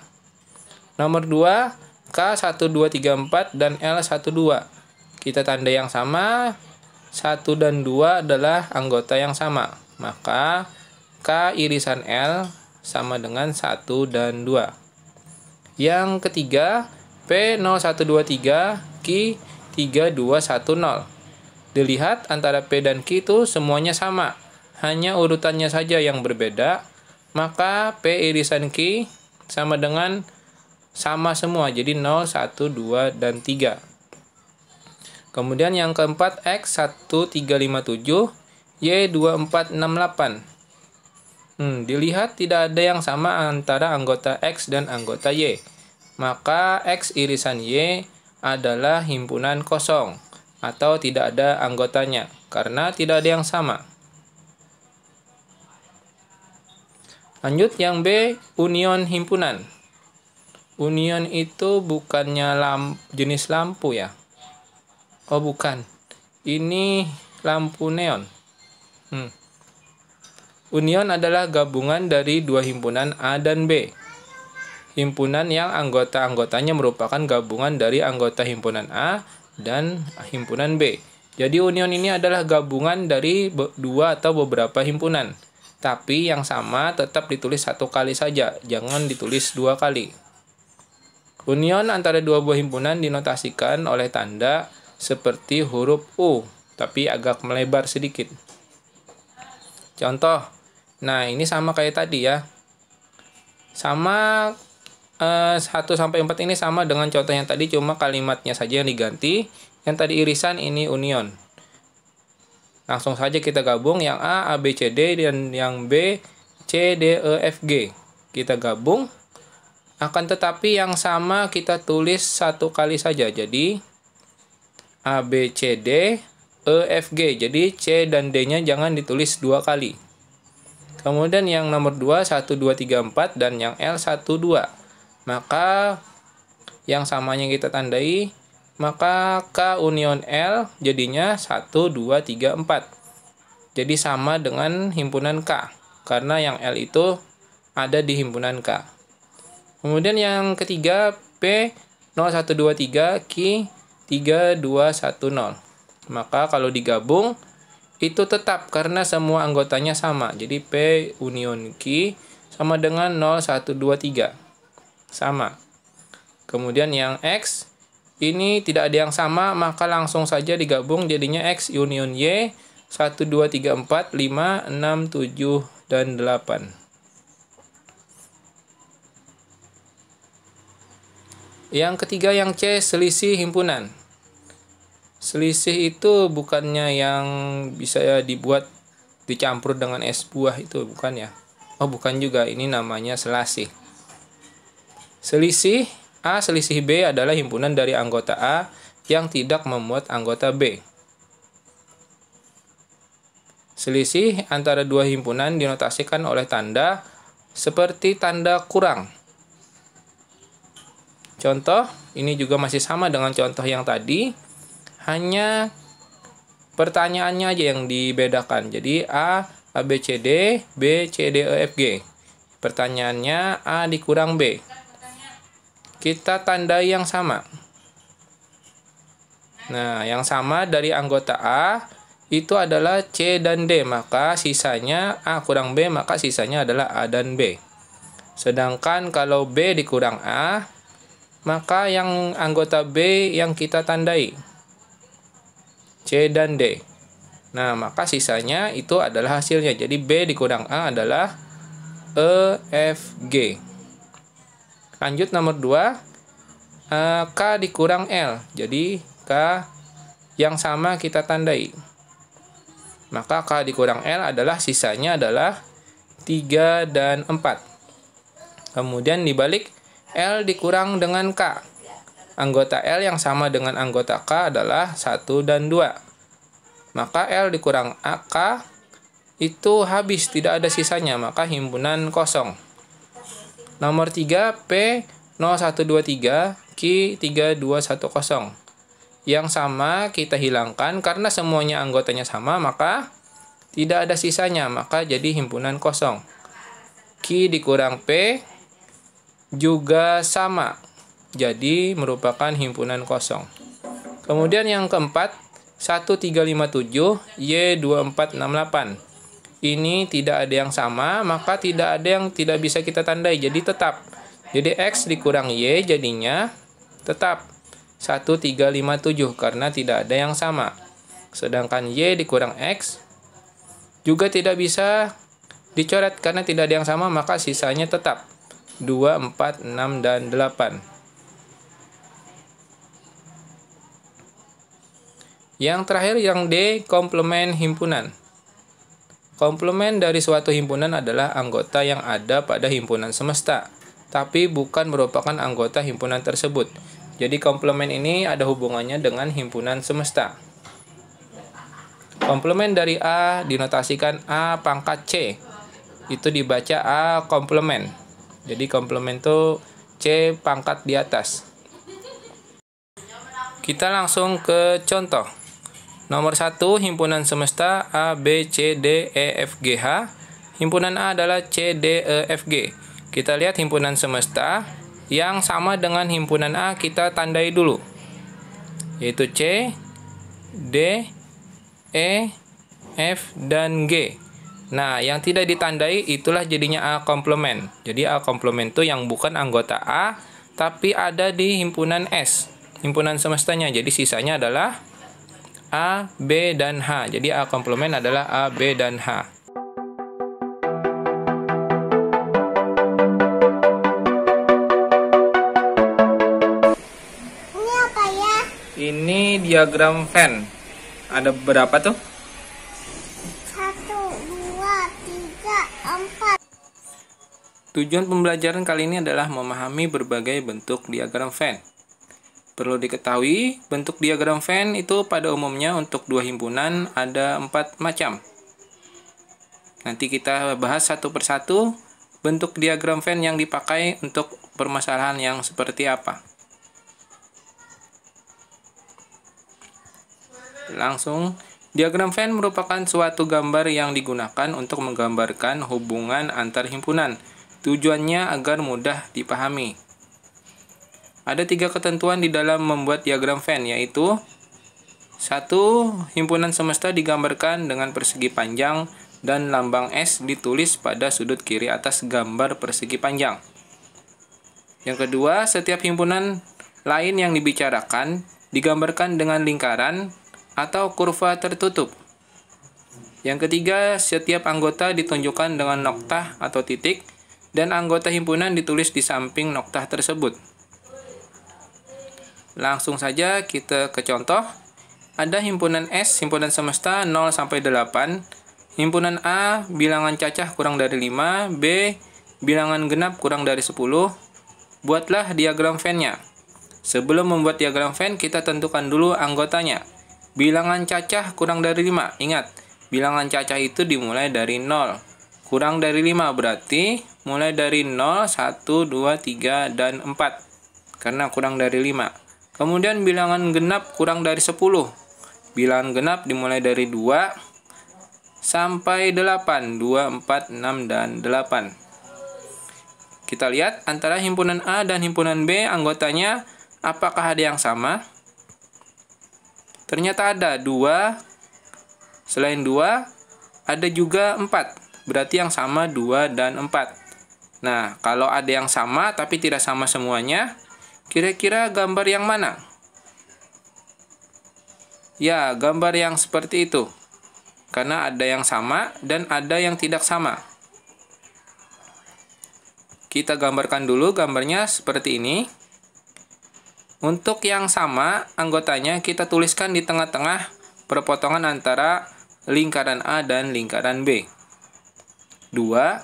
Nomor 2, K 1, 2, 3, 4 dan L 1, 2. Kita tandai yang sama. 1 dan 2 adalah anggota yang sama. Maka K irisan L sama dengan 1 dan 2. Yang ketiga, P 0, 1, 2, 3, Q 3, 2, 1, 0. Dilihat antara P dan Q itu semuanya sama. hanya urutannya saja yang berbeda, maka P irisan Q sama dengan sama semua, jadi 0, 1, 2, dan 3. Kemudian yang keempat, X 1357, Y 2468. Dilihat tidak ada yang sama antara anggota X dan anggota Y. Maka X irisan Y adalah himpunan kosong atau tidak ada anggotanya karena tidak ada yang sama. Lanjut yang B, union himpunan. Union itu bukannya jenis lampu ya? Oh bukan, ini lampu neon. Union adalah gabungan dari dua himpunan A dan B. Himpunan yang anggota-anggotanya merupakan gabungan dari anggota himpunan A dan himpunan B. Jadi union ini adalah gabungan dari dua atau beberapa himpunan. Tapi yang sama tetap ditulis satu kali saja, jangan ditulis dua kali. Union antara dua buah himpunan dinotasikan oleh tanda seperti huruf U, tapi agak melebar sedikit. Contoh, nah ini sama kayak tadi ya. Sama 1-4 ini sama dengan contoh yang tadi, cuma kalimatnya saja yang diganti. Yang tadi irisan, ini union. Langsung saja kita gabung yang A, B, C, D, dan yang B, C, D, E, F, G. Kita gabung. Akan tetapi yang sama kita tulis satu kali saja. Jadi A, B, C, D, E, F, G. Jadi C dan D-nya jangan ditulis dua kali. Kemudian yang nomor 2, 1, 2, 3, 4, dan yang L, 1, 2. Maka yang samanya kita tandai, maka K union L jadinya 1, 2, 3, 4. Jadi sama dengan himpunan K, karena yang L itu ada di himpunan K. Kemudian yang ketiga, P 0, 1, 2, 3, Q 3, 2, 1, 0. Maka kalau digabung, itu tetap karena semua anggotanya sama. Jadi P union Q sama dengan 0, 1, 2, 3. Sama. Kemudian yang X, ini tidak ada yang sama, maka langsung saja digabung jadinya X union Y 1, 2, 3, 4, 5, 6, 7, dan 8. Yang ketiga yang C, selisih himpunan. Selisih itu bukannya yang bisa dibuat dicampur dengan es buah itu, bukan ya? Oh bukan juga, ini namanya selasih. Selisih A, selisih B adalah himpunan dari anggota A yang tidak memuat anggota B. Selisih antara dua himpunan dinotasikan oleh tanda seperti tanda kurang. Contoh, ini juga masih sama dengan contoh yang tadi, hanya pertanyaannya aja yang dibedakan. Jadi A, B, C, D, B, C, D, E, F, G. Pertanyaannya A dikurang B. Kita tandai yang sama. Nah, yang sama dari anggota A itu adalah C dan D, maka sisanya A kurang B, maka sisanya adalah A dan B. Sedangkan kalau B dikurang A, maka yang anggota B yang kita tandai C dan D. Nah, maka sisanya itu adalah hasilnya. Jadi B dikurang A adalah E, F, G. Lanjut nomor 2, K dikurang L. Jadi K yang sama kita tandai. Maka K dikurang L adalah sisanya adalah 3 dan 4. Kemudian dibalik, L dikurang dengan K. Anggota L yang sama dengan anggota K adalah 1 dan 2. Maka L dikurang AK itu habis, tidak ada sisanya, maka himpunan kosong. Nomor 3, P 0123, Q 3210. Yang sama kita hilangkan karena semuanya anggotanya sama, maka tidak ada sisanya, maka jadi himpunan kosong. Q dikurang P juga sama, jadi merupakan himpunan kosong. Kemudian yang keempat, 1357, Y 2468. Ini tidak ada yang sama, maka tidak ada yang tidak bisa kita tandai, jadi tetap. Jadi X dikurang Y jadinya tetap 1357 karena tidak ada yang sama. Sedangkan Y dikurang X Juga tidak bisa dicoret karena tidak ada yang sama, maka sisanya tetap 2, 4, 6, dan 8. Yang terakhir yang D, komplement himpunan. Komplement dari suatu himpunan adalah anggota yang ada pada himpunan semesta, tapi bukan merupakan anggota himpunan tersebut. Jadi komplement ini ada hubungannya dengan himpunan semesta. Komplement dari A dinotasikan A pangkat C. Itu dibaca A komplement. Jadi komplement itu C pangkat di atas. Kita langsung ke contoh. Nomor 1, himpunan semesta A, B, C, D, E, F, G, H. Himpunan A adalah C, D, E, F, G. Kita lihat himpunan semesta yang sama dengan himpunan A kita tandai dulu. Yaitu C, D, E, F, dan G. Nah, yang tidak ditandai itulah jadinya A komplement. Jadi A komplement itu yang bukan anggota A, tapi ada di himpunan S, himpunan semestanya. Jadi sisanya adalah A, B, dan H. Jadi A komplement adalah A, B, dan H. Ini apa ya? Ini diagram Venn. Ada berapa tuh? 1, 2, 3, 4. Tujuan pembelajaran kali ini adalah memahami berbagai bentuk diagram Venn. Perlu diketahui, bentuk diagram Venn itu pada umumnya untuk dua himpunan ada 4 macam. Nanti kita bahas satu persatu bentuk diagram Venn yang dipakai untuk permasalahan yang seperti apa. Langsung, diagram Venn merupakan suatu gambar yang digunakan untuk menggambarkan hubungan antar himpunan. Tujuannya agar mudah dipahami. Ada 3 ketentuan di dalam membuat diagram Venn, yaitu 1. Himpunan semesta digambarkan dengan persegi panjang dan lambang S ditulis pada sudut kiri atas gambar persegi panjang. Yang kedua, setiap himpunan lain yang dibicarakan digambarkan dengan lingkaran atau kurva tertutup. Yang ketiga, setiap anggota ditunjukkan dengan noktah atau titik, dan anggota himpunan ditulis di samping noktah tersebut. Langsung saja kita ke contoh. Ada himpunan S, himpunan semesta 0 sampai 8. Himpunan A, bilangan cacah kurang dari 5. B, bilangan genap kurang dari 10. Buatlah diagram Venn-nya. Sebelum membuat diagram Venn, kita tentukan dulu anggotanya. Bilangan cacah kurang dari 5. Ingat, bilangan cacah itu dimulai dari 0. Kurang dari 5 berarti mulai dari 0, 1, 2, 3, dan 4. Karena kurang dari 5. Kemudian bilangan genap kurang dari 10. Bilangan genap dimulai dari 2 sampai 8. 2, 4, 6, dan 8. Kita lihat antara himpunan A dan himpunan B anggotanya apakah ada yang sama? Ternyata ada 2. Selain 2, ada juga 4. Berarti yang sama 2 dan 4. Nah, kalau ada yang sama tapi tidak sama semuanya, kira-kira gambar yang mana? Ya, gambar yang seperti itu. Karena ada yang sama dan ada yang tidak sama. Kita gambarkan dulu gambarnya seperti ini. Untuk yang sama, anggotanya kita tuliskan di tengah-tengah perpotongan antara lingkaran A dan lingkaran B. 2,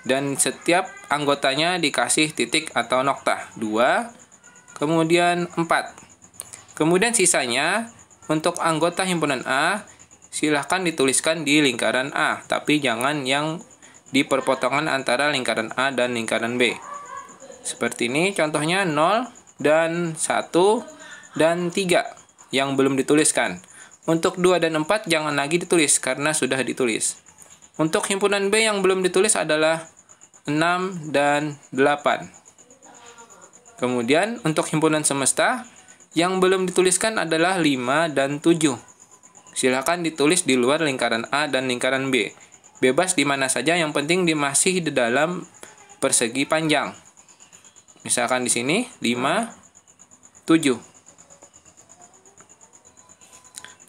dan setiap anggotanya dikasih titik atau noktah. 2, kemudian 4. Kemudian sisanya, untuk anggota himpunan A, silahkan dituliskan di lingkaran A, tapi jangan yang di perpotongan antara lingkaran A dan lingkaran B. Seperti ini contohnya 0, dan 1, dan 3 yang belum dituliskan. Untuk 2 dan 4 jangan lagi ditulis karena sudah ditulis. Untuk himpunan B yang belum ditulis adalah 6 dan 8. Kemudian untuk himpunan semesta yang belum dituliskan adalah 5 dan 7. Silakan ditulis di luar lingkaran A dan lingkaran B. Bebas di mana saja, yang penting masih di dalam persegi panjang. Misalkan di sini 5, 7.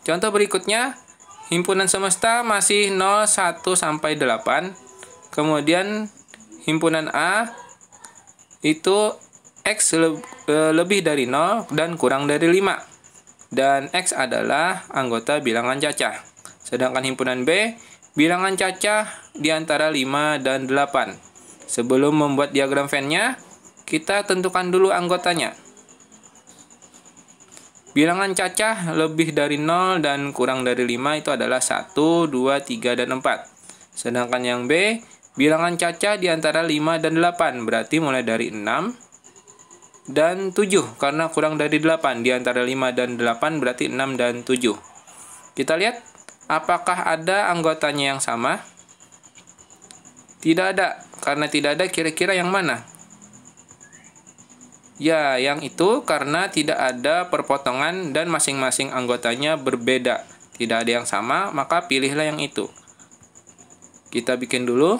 Contoh berikutnya, himpunan semesta masih 0, 1, sampai 8. Kemudian himpunan A itu X lebih dari 0 dan kurang dari 5. Dan X adalah anggota bilangan cacah. Sedangkan himpunan B, bilangan cacah di antara 5 dan 8. Sebelum membuat diagram Venn-nya, kita tentukan dulu anggotanya. Bilangan cacah lebih dari 0 dan kurang dari 5 itu adalah 1, 2, 3, dan 4. Sedangkan yang B, bilangan cacah di antara 5 dan 8, berarti mulai dari 6 dan 7, karena kurang dari 8. Di antara 5 dan 8 berarti 6 dan 7. Kita lihat, apakah ada anggotanya yang sama? Tidak ada. Karena tidak ada, kira-kira yang mana? Ya, yang itu karena tidak ada perpotongan dan masing-masing anggotanya berbeda. Tidak ada yang sama, maka pilihlah yang itu. Kita bikin dulu.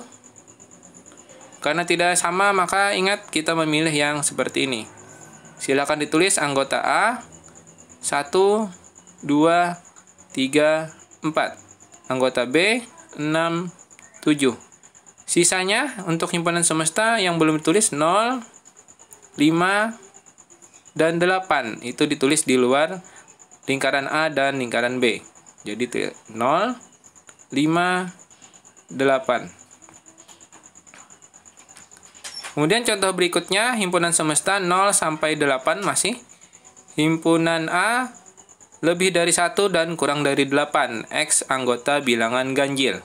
Karena tidak sama, maka ingat kita memilih yang seperti ini. Silakan ditulis anggota A 1, 2, 3, 4. Anggota B 6, 7. Sisanya untuk himpunan semesta yang belum ditulis 0, 5, dan 8. Itu ditulis di luar lingkaran A dan lingkaran B. Jadi 0, 5, 8. Kemudian contoh berikutnya, himpunan semesta 0 sampai 8 masih. Himpunan A lebih dari 1 dan kurang dari 8. X anggota bilangan ganjil.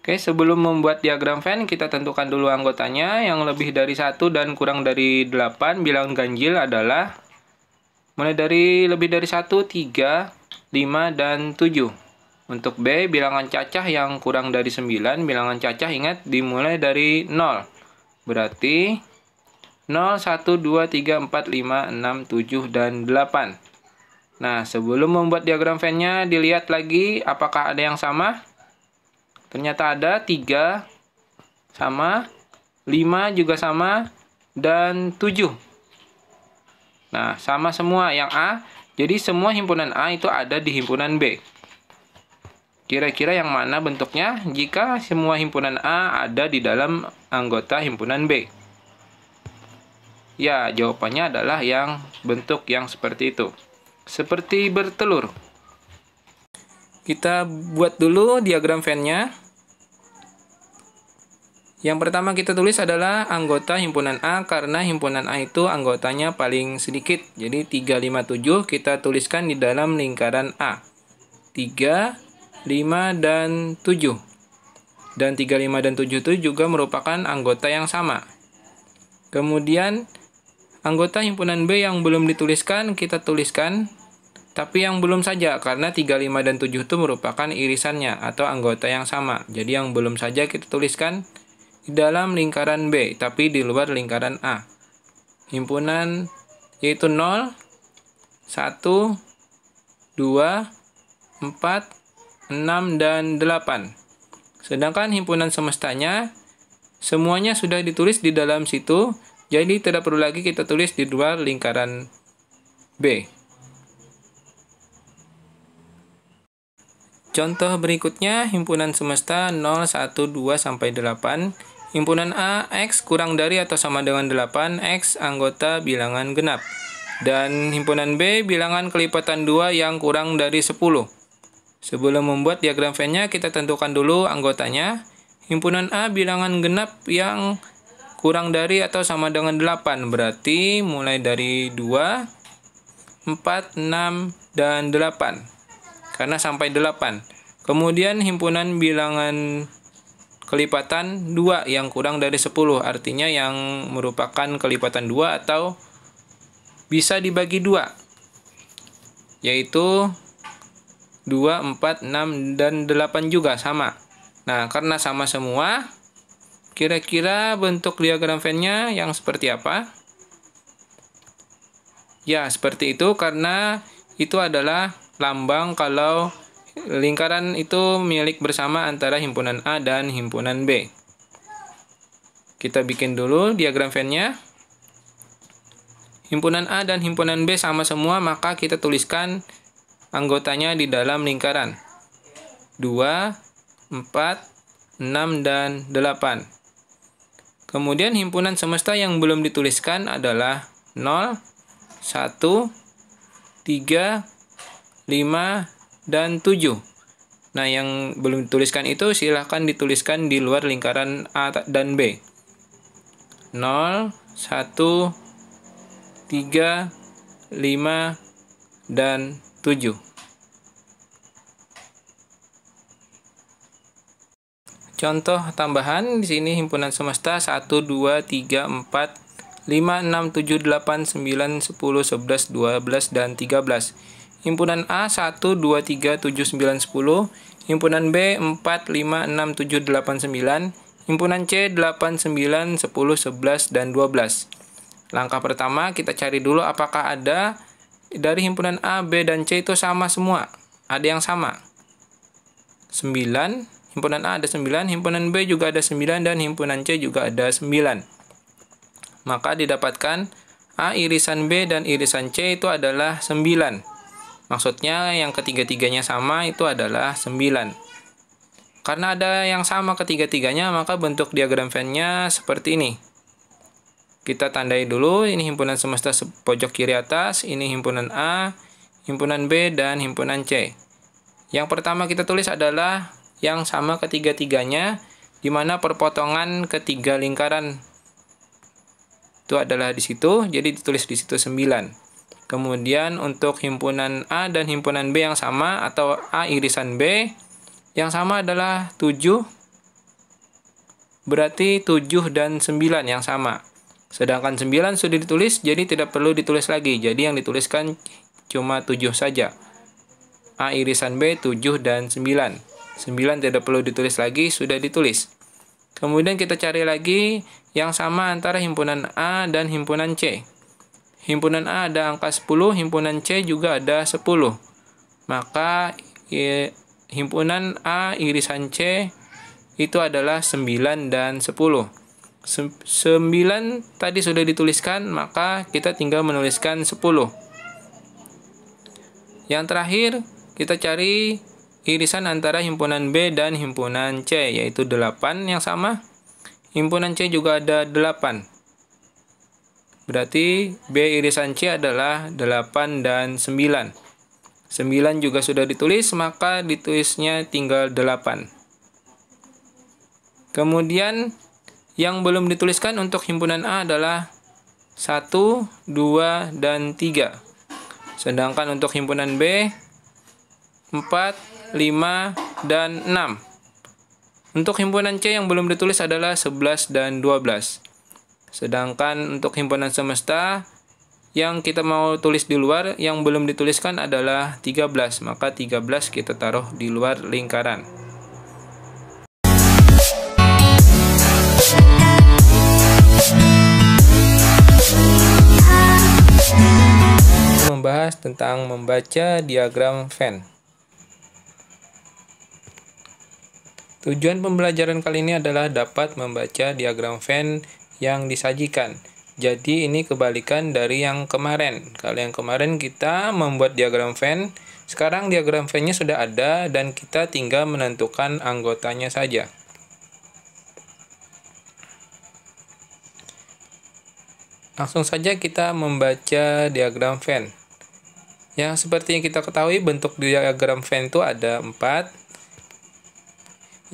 Oke, sebelum membuat diagram Venn, kita tentukan dulu anggotanya. Yang lebih dari 1 dan kurang dari 8 bilangan ganjil adalah mulai dari lebih dari 1, 3, 5, dan 7. Untuk B, bilangan cacah yang kurang dari 9, bilangan cacah ingat dimulai dari 0. Berarti 0, 1, 2, 3, 4, 5, 6, 7, dan 8. Nah, sebelum membuat diagram Venn-nya, dilihat lagi apakah ada yang sama. Ternyata ada 3 sama, 5 juga sama, dan 7. Nah, sama semua yang A. Jadi semua himpunan A itu ada di himpunan B. Kira-kira yang mana bentuknya jika semua himpunan A ada di dalam anggota himpunan B? Ya, jawabannya adalah yang bentuk yang seperti itu. Seperti bertelur. Kita buat dulu diagram Venn-nya. Yang pertama kita tulis adalah anggota himpunan A karena himpunan A itu anggotanya paling sedikit. Jadi 3, 5, 7 kita tuliskan di dalam lingkaran A. 3, 5, dan 7. Dan 3, 5, dan 7 itu juga merupakan anggota yang sama. Kemudian anggota himpunan B yang belum dituliskan kita tuliskan. Tapi yang belum saja, karena 3, 5, dan 7 itu merupakan irisannya atau anggota yang sama. Jadi yang belum saja kita tuliskan di dalam lingkaran B, tapi di luar lingkaran A. Himpunan yaitu 0, 1, 2, 4, 6, dan 8. Sedangkan himpunan semestanya, semuanya sudah ditulis di dalam situ, jadi tidak perlu lagi kita tulis di luar lingkaran B. Contoh berikutnya, himpunan semesta 0, 1, 2, sampai 8. Himpunan A, X kurang dari atau sama dengan 8, X anggota bilangan genap. Dan himpunan B, bilangan kelipatan 2 yang kurang dari 10. Sebelum membuat diagram Venn-nya, kita tentukan dulu anggotanya. Himpunan A, bilangan genap yang kurang dari atau sama dengan 8. Berarti mulai dari 2, 4, 6, dan 8. Karena sampai 8. Kemudian himpunan bilangan kelipatan 2 yang kurang dari 10. Artinya yang merupakan kelipatan 2 atau bisa dibagi 2. Yaitu 2, 4, 6, dan 8 juga sama. Nah, karena sama semua, kira-kira bentuk diagram Venn-nya yang seperti apa? Ya, seperti itu karena itu adalah lambang kalau lingkaran itu milik bersama antara himpunan A dan himpunan B. Kita bikin dulu diagram Venn-nya. Himpunan A dan himpunan B sama semua, maka kita tuliskan anggotanya di dalam lingkaran. 2, 4, 6, dan 8. Kemudian himpunan semesta yang belum dituliskan adalah 0, 1, 3, 5, dan 7. Nah, yang belum dituliskan itu silahkan dituliskan di luar lingkaran A dan B. 0, 1, 3, 5, dan 7. Contoh tambahan di sini himpunan semesta 1, 2, 3, 4, 5, 6, 7, 8, 9, 10, 11, 12, dan 13. Himpunan A 1, 2, 3, 7, 9, 10. Himpunan B 4, 5, 6, 7, 8, 9. Himpunan C 8, 9, 10, 11, dan 12. Langkah pertama kita cari dulu apakah ada dari himpunan A, B, dan C itu sama semua. Ada yang sama. 9. Himpunan A ada 9, himpunan B juga ada 9, dan himpunan C juga ada 9. Maka didapatkan A irisan B dan irisan C itu adalah 9. Maksudnya yang ketiga-tiganya sama itu adalah 9. Karena ada yang sama ketiga-tiganya, maka bentuk diagram Venn-nya seperti ini. Kita tandai dulu, ini himpunan semesta pojok kiri atas, ini himpunan A, himpunan B, dan himpunan C. Yang pertama kita tulis adalah yang sama ketiga-tiganya, di mana perpotongan ketiga lingkaran itu adalah di situ, jadi ditulis di situ 9. Kemudian untuk himpunan A dan himpunan B yang sama, atau A irisan B, yang sama adalah 7, berarti 7 dan 9 yang sama. Sedangkan 9 sudah ditulis, jadi tidak perlu ditulis lagi, jadi yang dituliskan cuma 7 saja. A irisan B 7 dan 9. 9 tidak perlu ditulis lagi, sudah ditulis. Kemudian kita cari lagi yang sama antara himpunan A dan himpunan C. Himpunan A ada angka 10, himpunan C juga ada 10. Maka himpunan A irisan C itu adalah 9 dan 10. 9 tadi sudah dituliskan, maka kita tinggal menuliskan 10. Yang terakhir, kita cari irisan antara himpunan B dan himpunan C, yaitu 8 yang sama. Himpunan C juga ada 8. Berarti B irisan C adalah 8 dan 9. 9 juga sudah ditulis, maka ditulisnya tinggal 8. Kemudian yang belum dituliskan untuk himpunan A adalah 1, 2, dan 3. Sedangkan untuk himpunan B 4, 5, dan 6. Untuk himpunan C yang belum ditulis adalah 11 dan 12. Sedangkan untuk himpunan semesta yang kita mau tulis di luar, yang belum dituliskan adalah 13. Maka 13 kita taruh di luar lingkaran. Membahas tentang membaca diagram Venn. Tujuan pembelajaran kali ini adalah dapat membaca diagram Venn yang disajikan. Jadi ini kebalikan dari yang kemarin. Kalau yang kemarin kita membuat diagram Venn, sekarang diagram Venn-nya sudah ada dan kita tinggal menentukan anggotanya saja. Langsung saja kita membaca diagram Venn. Yang seperti yang kita ketahui, bentuk diagram Venn itu ada 4.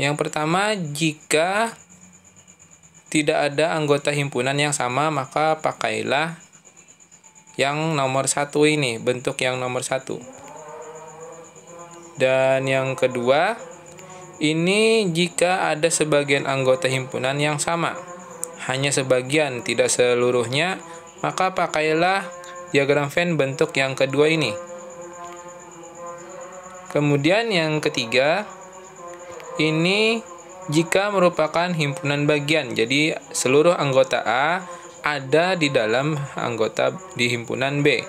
Yang pertama, jika tidak ada anggota himpunan yang sama, maka pakailah yang nomor 1 ini, bentuk yang nomor 1. Dan yang kedua, ini jika ada sebagian anggota himpunan yang sama, hanya sebagian, tidak seluruhnya, maka pakailah diagram Venn bentuk yang kedua ini. Kemudian yang ketiga, ini jika merupakan himpunan bagian, jadi seluruh anggota A ada di dalam anggota di himpunan B,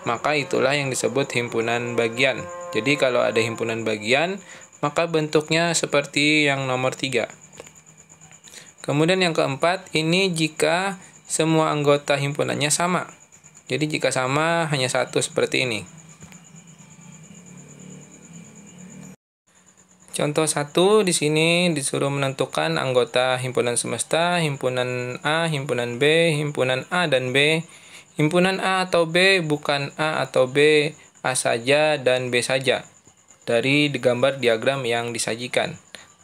maka itulah yang disebut himpunan bagian. Jadi kalau ada himpunan bagian, maka bentuknya seperti yang nomor 3. Kemudian yang keempat, ini jika semua anggota himpunannya sama. Jadi jika sama, hanya satu seperti ini. Contoh 1 di sini disuruh menentukan anggota himpunan semesta, himpunan A, himpunan B, himpunan A dan B. Himpunan A atau B, bukan A atau B, A saja dan B saja. Dari gambar diagram yang disajikan.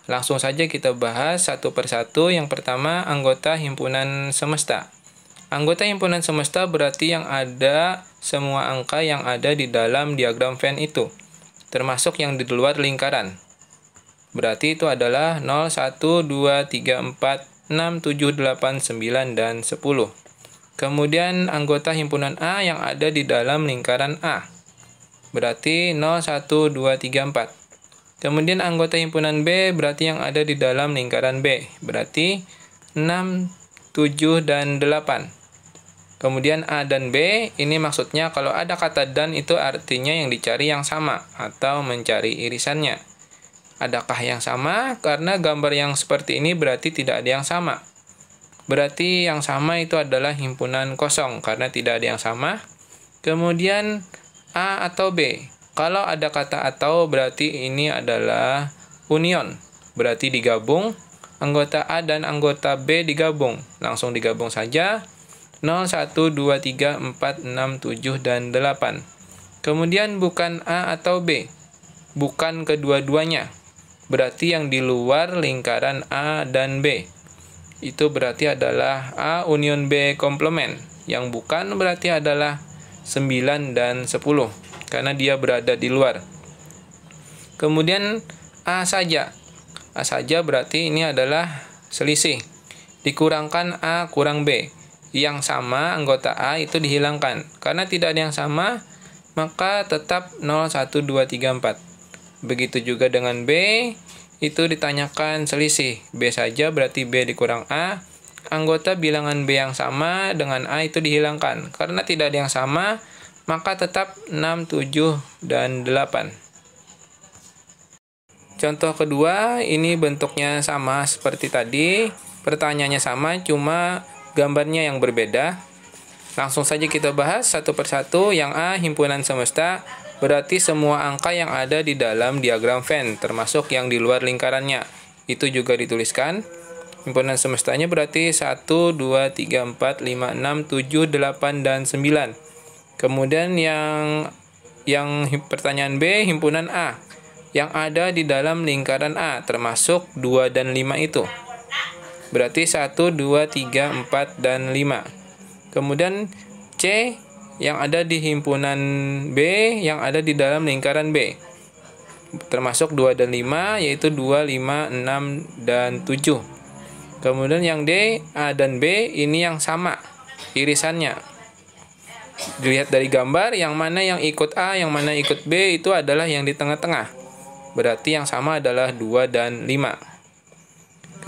Langsung saja kita bahas satu persatu. Yang pertama, anggota himpunan semesta. Anggota himpunan semesta berarti yang ada semua angka yang ada di dalam diagram Venn itu, termasuk yang di luar lingkaran. Berarti itu adalah 0, 1, 2, 3, 4, 6, 7, 8, 9, dan 10. Kemudian anggota himpunan A yang ada di dalam lingkaran A. Berarti 0, 1, 2, 3, 4. Kemudian anggota himpunan B berarti yang ada di dalam lingkaran B. Berarti 6, 7, dan 8. Kemudian A dan B, ini maksudnya kalau ada kata dan itu artinya yang dicari yang sama atau mencari irisannya. Adakah yang sama? Karena gambar yang seperti ini berarti tidak ada yang sama. Berarti yang sama itu adalah himpunan kosong karena tidak ada yang sama. Kemudian A atau B. Kalau ada kata atau berarti ini adalah union. Berarti digabung. Anggota A dan anggota B digabung. Langsung digabung saja. 0, 1, 2, 3, 4, 6, 7, dan 8. Kemudian bukan A atau B. Bukan kedua-duanya. Berarti yang di luar lingkaran A dan B. Itu berarti adalah A union B komplement. Yang bukan berarti adalah 9 dan 10. Karena dia berada di luar. Kemudian A saja. A saja berarti ini adalah selisih. Dikurangkan A kurang B. Yang sama anggota A itu dihilangkan. Karena tidak ada yang sama, maka tetap 0, 1, 2, 3, 4. Begitu juga dengan B, itu ditanyakan selisih. B saja berarti B dikurang A. Anggota bilangan B yang sama dengan A itu dihilangkan. Karena tidak ada yang sama, maka tetap 6, 7, dan 8. Contoh kedua, ini bentuknya sama seperti tadi. Pertanyaannya sama, cuma gambarnya yang berbeda. Langsung saja kita bahas satu persatu. Yang A, himpunan semesta, berarti semua angka yang ada di dalam diagram Venn, termasuk yang di luar lingkarannya. Itu juga dituliskan. Himpunan semestanya berarti 1, 2, 3, 4, 5, 6, 7, 8, dan 9. Kemudian yang pertanyaan B, himpunan A, yang ada di dalam lingkaran A, termasuk 2 dan 5 itu. Berarti 1, 2, 3, 4, dan 5. Kemudian C, yang ada di himpunan B yang ada di dalam lingkaran B. Termasuk 2 dan 5, yaitu 2, 5, 6, dan 7. Kemudian yang D, A dan B, ini yang sama irisannya. Dilihat dari gambar, yang mana yang ikut A, yang mana ikut B, itu adalah yang di tengah-tengah. Berarti yang sama adalah 2 dan 5.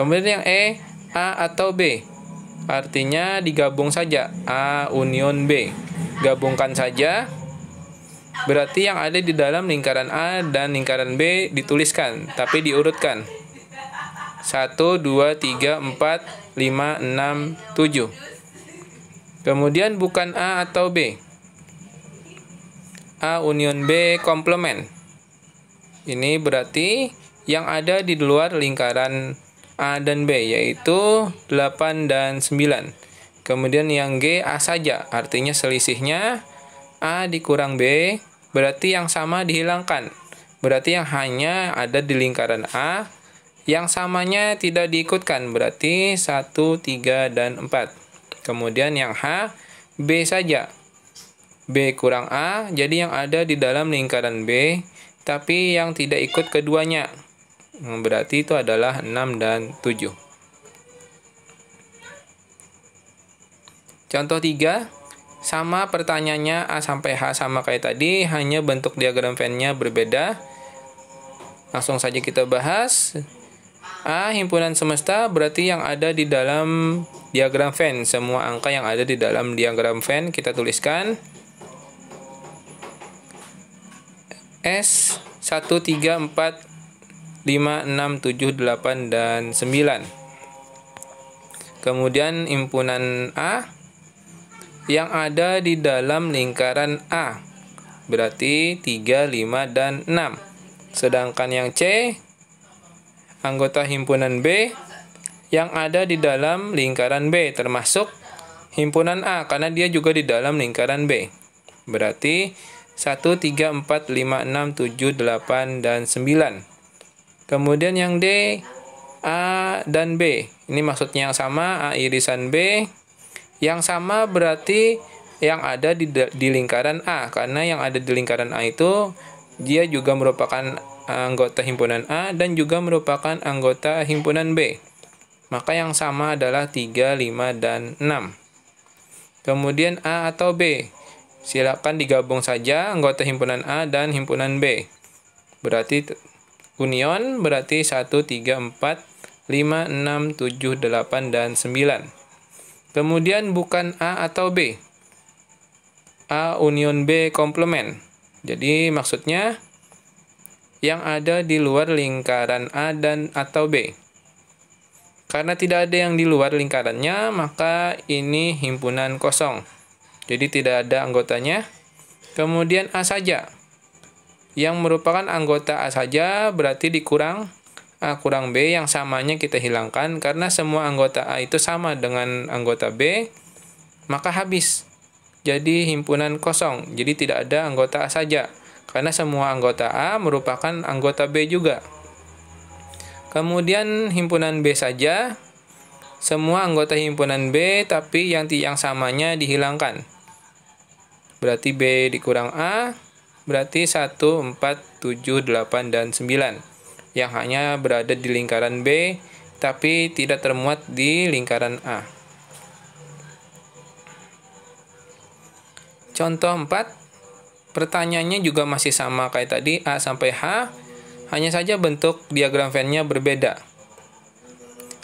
Kemudian yang E, A atau B. Artinya digabung saja, A union B. Gabungkan saja. Berarti yang ada di dalam lingkaran A dan lingkaran B dituliskan, tapi diurutkan. 1, 2, 3, 4, 5, 6, 7. Kemudian bukan A atau B. A union B komplement. Ini berarti yang ada di luar lingkaran A dan B, yaitu 8 dan 9. Kemudian yang G, A saja, artinya selisihnya A dikurang B, berarti yang sama dihilangkan. Berarti yang hanya ada di lingkaran A, yang samanya tidak diikutkan, berarti 1, 3, dan 4. Kemudian yang H, B saja. B kurang A, jadi yang ada di dalam lingkaran B, tapi yang tidak ikut keduanya. Berarti itu adalah 6 dan 7. Contoh 3, sama pertanyaannya A sampai H sama kayak tadi, hanya bentuk diagram Venn-nya berbeda. Langsung saja kita bahas. A, himpunan semesta, berarti yang ada di dalam diagram Venn. Semua angka yang ada di dalam diagram Venn kita tuliskan. S, 1, 3, 4, 5, 6, 7, 8, dan 9. Kemudian himpunan A, yang ada di dalam lingkaran A, berarti 3, 5, dan 6. Sedangkan yang C, anggota himpunan B yang ada di dalam lingkaran B, termasuk himpunan A, karena dia juga di dalam lingkaran B. Berarti 1, 3, 4, 5, 6, 7, 8, dan 9. Kemudian yang D, A dan B. Ini maksudnya yang sama, A irisan B. Yang sama berarti yang ada di lingkaran A, karena yang ada di lingkaran A itu dia juga merupakan anggota himpunan A dan juga merupakan anggota himpunan B. Maka yang sama adalah 3, 5, dan 6. Kemudian A atau B. Silakan digabung saja anggota himpunan A dan himpunan B. Berarti union berarti 1, 3, 4, 5, 6, 7, 8, dan 9. Kemudian bukan A atau B. A union B komplement. Jadi maksudnya yang ada di luar lingkaran A dan atau B. Karena tidak ada yang di luar lingkarannya, maka ini himpunan kosong. Jadi tidak ada anggotanya. Kemudian A saja. Yang merupakan anggota A saja berarti dikurang A kurang B, yang samanya kita hilangkan. Karena semua anggota A itu sama dengan anggota B, maka habis. Jadi himpunan kosong. Jadi tidak ada anggota A saja. Karena semua anggota A merupakan anggota B juga. Kemudian himpunan B saja, semua anggota himpunan B tapi yang samanya dihilangkan. Berarti B dikurang A, berarti 1, 4, 7, 8, dan 9. Yang hanya berada di lingkaran B tapi tidak termuat di lingkaran A. Contoh 4, pertanyaannya juga masih sama kayak tadi, A sampai H. Hanya saja bentuk diagram Venn-nya berbeda.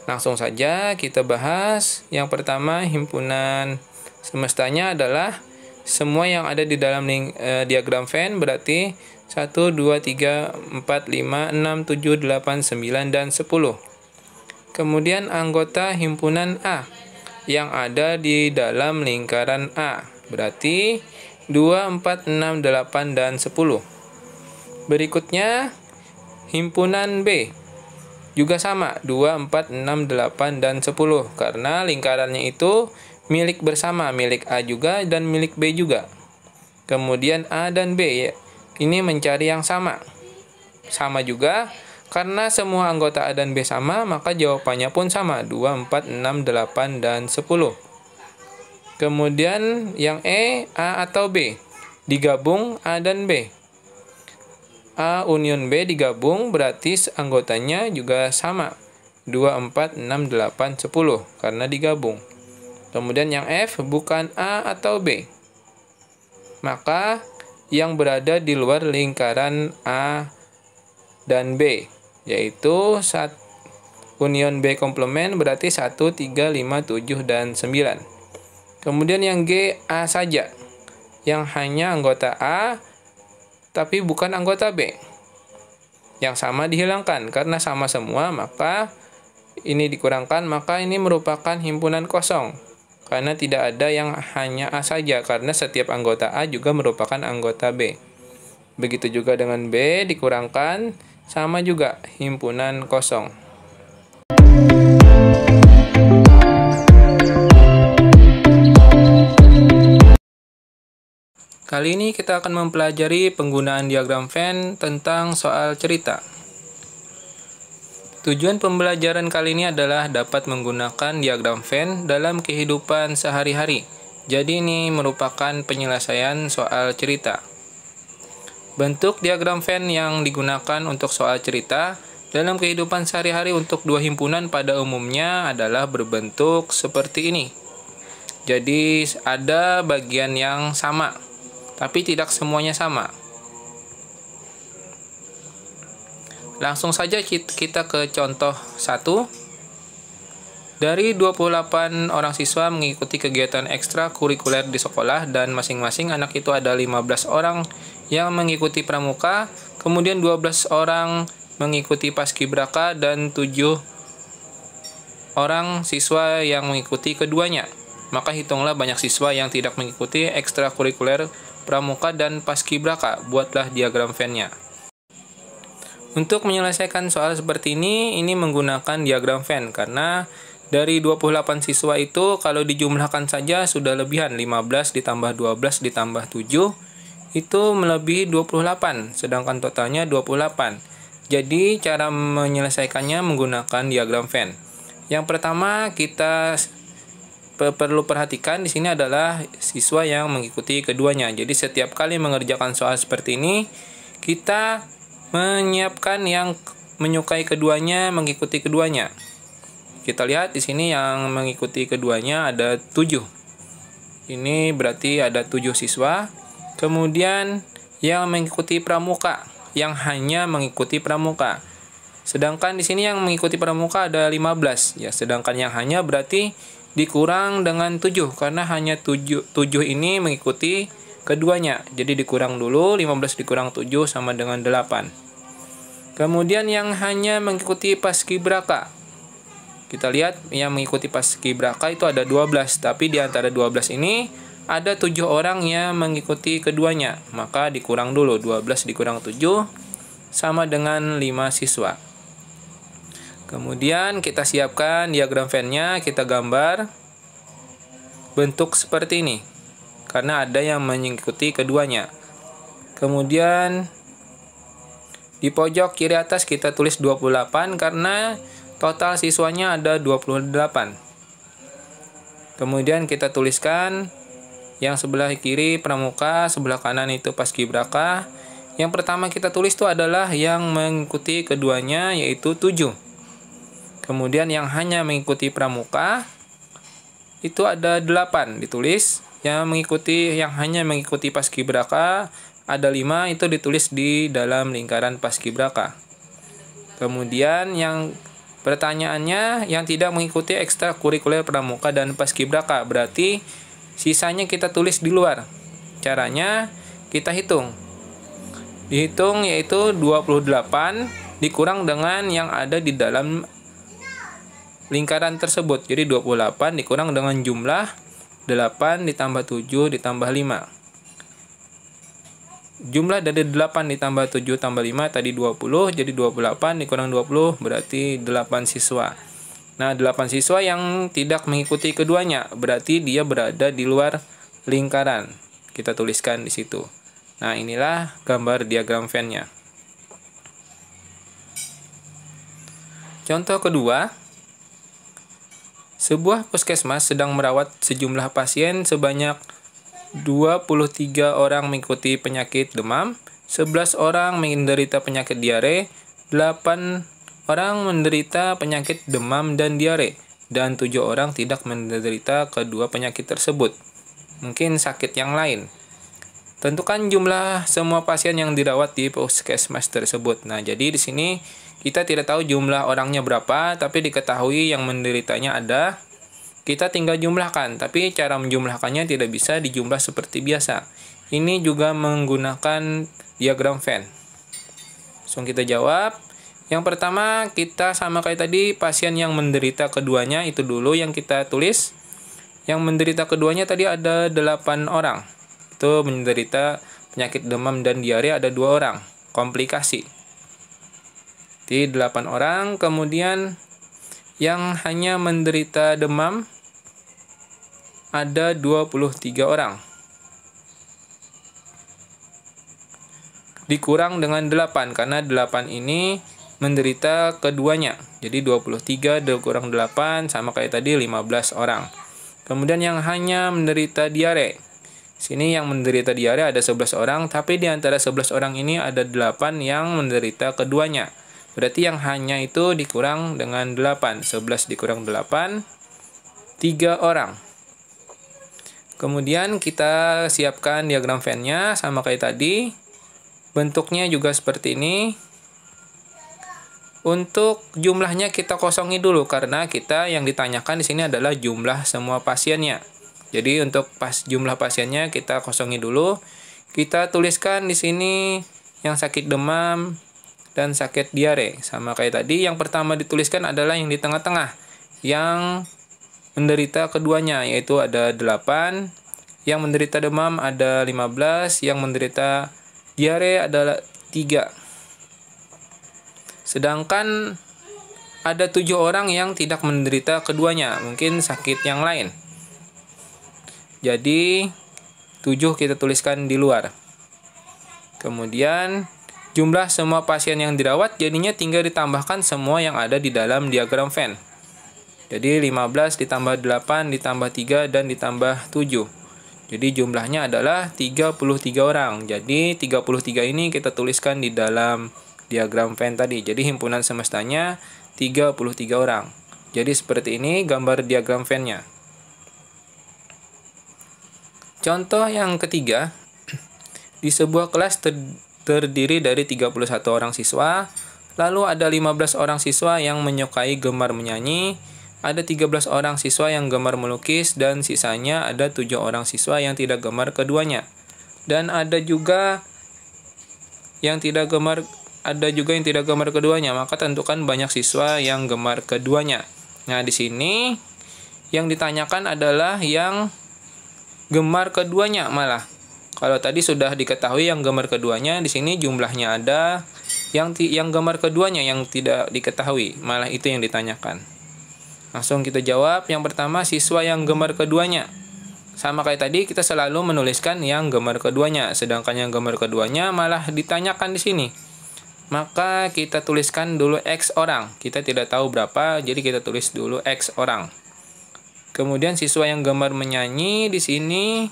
Langsung saja kita bahas. Yang pertama, himpunan semestanya adalah semua yang ada di dalam diagram Venn, berarti 1, 2, 3, 4, 5, 6, 7, 8, 9, dan 10. Kemudian anggota himpunan A yang ada di dalam lingkaran A, berarti 2, 4, 6, 8, dan 10. Berikutnya, himpunan B juga sama, 2, 4, 6, 8, dan 10. Karena lingkarannya itu milik bersama, milik A juga dan milik B juga. Kemudian A dan B, ya, ini mencari yang sama. Sama juga, karena semua anggota A dan B sama, maka jawabannya pun sama, 2, 4, 6, 8, dan 10. Kemudian yang E, A atau B, digabung A dan B. A union B digabung berarti anggotanya juga sama, 2, 4, 6, 8, 10 karena digabung. Kemudian yang F bukan A atau B, maka yang berada di luar lingkaran A dan B, yaitu union B komplement berarti 1, 3, 5, 7, dan 9. Kemudian yang G, A saja, yang hanya anggota A tapi bukan anggota B. Yang sama dihilangkan, karena sama semua maka ini dikurangkan, maka ini merupakan himpunan kosong. Karena tidak ada yang hanya A saja, karena setiap anggota A juga merupakan anggota B. Begitu juga dengan B dikurangkan, sama juga himpunan kosong. Kali ini kita akan mempelajari penggunaan diagram Venn tentang soal cerita. Tujuan pembelajaran kali ini adalah dapat menggunakan diagram Venn dalam kehidupan sehari-hari. Jadi ini merupakan penyelesaian soal cerita. Bentuk diagram Venn yang digunakan untuk soal cerita dalam kehidupan sehari-hari untuk dua himpunan pada umumnya adalah berbentuk seperti ini. Jadi ada bagian yang sama, tapi tidak semuanya sama. Langsung saja kita ke contoh 1. Dari 28 orang siswa mengikuti kegiatan ekstrakurikuler di sekolah dan masing-masing anak itu ada 15 orang yang mengikuti pramuka, kemudian 12 orang mengikuti paskibraka dan 7 orang siswa yang mengikuti keduanya. Maka hitunglah banyak siswa yang tidak mengikuti ekstrakurikuler pramuka dan paskibraka. Buatlah diagram Venn-nya. Untuk menyelesaikan soal seperti ini menggunakan diagram Venn karena dari 28 siswa itu kalau dijumlahkan saja sudah lebihan 15 ditambah 12 ditambah 7 itu melebihi 28 sedangkan totalnya 28. Jadi cara menyelesaikannya menggunakan diagram Venn. Yang pertama kita perlu perhatikan di sini adalah siswa yang mengikuti keduanya. Jadi setiap kali mengerjakan soal seperti ini kita menyiapkan yang menyukai keduanya, mengikuti keduanya. Kita lihat di sini yang mengikuti keduanya ada 7. Ini berarti ada 7 siswa. Kemudian yang mengikuti pramuka, yang hanya mengikuti pramuka. Sedangkan di sini yang mengikuti pramuka ada 15. Ya, sedangkan yang hanya berarti dikurang dengan 7 karena hanya 7 ini mengikuti keduanya. Jadi dikurang dulu 15 dikurang 7 sama dengan 8. Kemudian yang hanya mengikuti paskibraka. Kita lihat yang mengikuti paskibraka itu ada 12, tapi di antara 12 ini ada 7 orang yang mengikuti keduanya. Maka dikurang dulu 12 dikurang 7 sama dengan 5 siswa. Kemudian kita siapkan diagram Venn-nya, kita gambar bentuk seperti ini. Karena ada yang mengikuti keduanya. Kemudian di pojok kiri atas kita tulis 28 karena total siswanya ada 28. Kemudian kita tuliskan yang sebelah kiri pramuka, sebelah kanan itu paskibraka. Yang pertama kita tulis itu adalah yang mengikuti keduanya yaitu 7. Kemudian yang hanya mengikuti pramuka itu ada 8 ditulis. Yang hanya mengikuti paskibraka ada 5 itu ditulis di dalam lingkaran paskibraka. Kemudian yang pertanyaannya yang tidak mengikuti ekstrakurikuler pramuka dan paskibraka berarti sisanya kita tulis di luar. Caranya kita hitung. Dihitung yaitu 28 dikurang dengan yang ada di dalam lingkaran tersebut. Jadi 28 dikurang dengan jumlah 8 ditambah 7 ditambah 5. Jumlah dari 8 ditambah 7 tambah 5 tadi 20, jadi 28 dikurang 20 berarti 8 siswa. Nah, 8 siswa yang tidak mengikuti keduanya, berarti dia berada di luar lingkaran. Kita tuliskan di situ. Nah, inilah gambar diagram Venn-nya. Contoh kedua, sebuah puskesmas sedang merawat sejumlah pasien sebanyak 23 orang mengikuti penyakit demam, 11 orang menderita penyakit diare, 8 orang menderita penyakit demam dan diare, dan 7 orang tidak menderita kedua penyakit tersebut. Mungkin sakit yang lain. Tentukan jumlah semua pasien yang dirawat di puskesmas tersebut. Nah, jadi di sini kita tidak tahu jumlah orangnya berapa, tapi diketahui yang menderitanya ada. Kita tinggal jumlahkan, tapi cara menjumlahkannya tidak bisa dijumlah seperti biasa. Ini juga menggunakan diagram Venn. Langsung kita jawab. Yang pertama, kita sama kayak tadi, pasien yang menderita keduanya itu dulu yang kita tulis. Yang menderita keduanya tadi ada 8 orang. Itu menderita penyakit demam dan diare ada 2 orang. Komplikasi. Di 8 orang, kemudian yang hanya menderita demam ada 23 orang. Dikurang dengan 8 karena 8 ini menderita keduanya. Jadi 23 dikurang 8 sama kayak tadi 15 orang. Kemudian yang hanya menderita diare. Sini yang menderita diare ada 11 orang, tapi di antara 11 orang ini ada 8 yang menderita keduanya. Berarti yang hanya itu dikurang dengan 8. 11 dikurang 8, 3 orang. Kemudian kita siapkan diagram Venn-nya sama kayak tadi. Bentuknya juga seperti ini. Untuk jumlahnya kita kosongi dulu karena kita yang ditanyakan di sini adalah jumlah semua pasiennya. Jadi untuk jumlah pasiennya kita kosongi dulu. Kita tuliskan di sini yang sakit demam dan sakit diare. Sama kayak tadi, yang pertama dituliskan adalah yang di tengah-tengah. Yang menderita keduanya, yaitu ada 8. Yang menderita demam ada 15. Yang menderita diare adalah 3. Sedangkan ada 7 orang yang tidak menderita keduanya, mungkin sakit yang lain. Jadi 7 kita tuliskan di luar. Kemudian jumlah semua pasien yang dirawat jadinya tinggal ditambahkan semua yang ada di dalam diagram Venn. Jadi 15 ditambah 8 ditambah 3 dan ditambah 7. Jadi jumlahnya adalah 33 orang. Jadi 33 ini kita tuliskan di dalam diagram Venn tadi. Jadi himpunan semestanya 33 orang. Jadi seperti ini gambar diagram Venn-nya. Contoh yang ketiga, di sebuah kelas terdiri dari 31 orang siswa, lalu ada 15 orang siswa yang menyukai gemar menyanyi, ada 13 orang siswa yang gemar melukis, dan sisanya ada 7 orang siswa yang tidak gemar keduanya. Dan ada juga yang tidak gemar keduanya, maka tentukan banyak siswa yang gemar keduanya. Nah, di sini yang ditanyakan adalah yang gemar keduanya malah. Kalau tadi sudah diketahui yang gemar keduanya, di sini jumlahnya ada, yang gemar keduanya yang tidak diketahui, malah itu yang ditanyakan. Langsung kita jawab. Yang pertama, siswa yang gemar keduanya. Sama kayak tadi, kita selalu menuliskan yang gemar keduanya, sedangkan yang gemar keduanya malah ditanyakan di sini. Maka kita tuliskan dulu X orang. Kita tidak tahu berapa, jadi kita tulis dulu X orang. Kemudian siswa yang gemar menyanyi di sini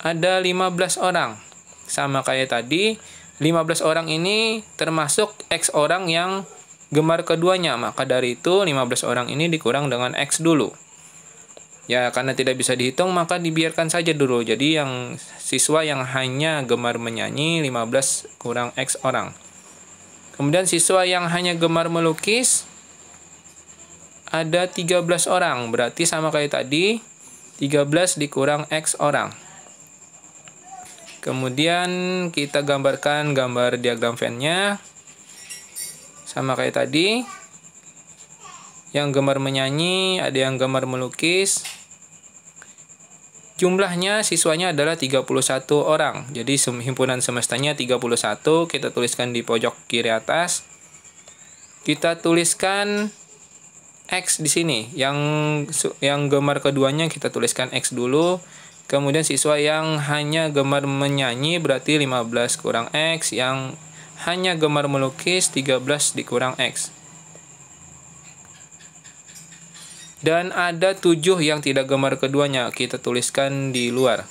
ada 15 orang. Sama kayak tadi, 15 orang ini termasuk X orang yang gemar keduanya. Maka dari itu 15 orang ini dikurang dengan X dulu. Ya, karena tidak bisa dihitung maka dibiarkan saja dulu. Jadi yang siswa yang hanya gemar menyanyi 15 kurang X orang. Kemudian siswa yang hanya gemar melukis ada 13 orang. Berarti sama kayak tadi, 13 dikurang X orang. Kemudian kita gambarkan gambar diagram Venn-nya. Sama kayak tadi, yang gemar menyanyi, ada yang gemar melukis. Jumlahnya siswanya adalah 31 orang. Jadi himpunan semestanya 31, kita tuliskan di pojok kiri atas. Kita tuliskan X di sini. Yang gemar keduanya kita tuliskan X dulu. Kemudian siswa yang hanya gemar menyanyi berarti 15 kurang X, yang hanya gemar melukis 13 dikurang X. Dan ada 7 yang tidak gemar keduanya, kita tuliskan di luar.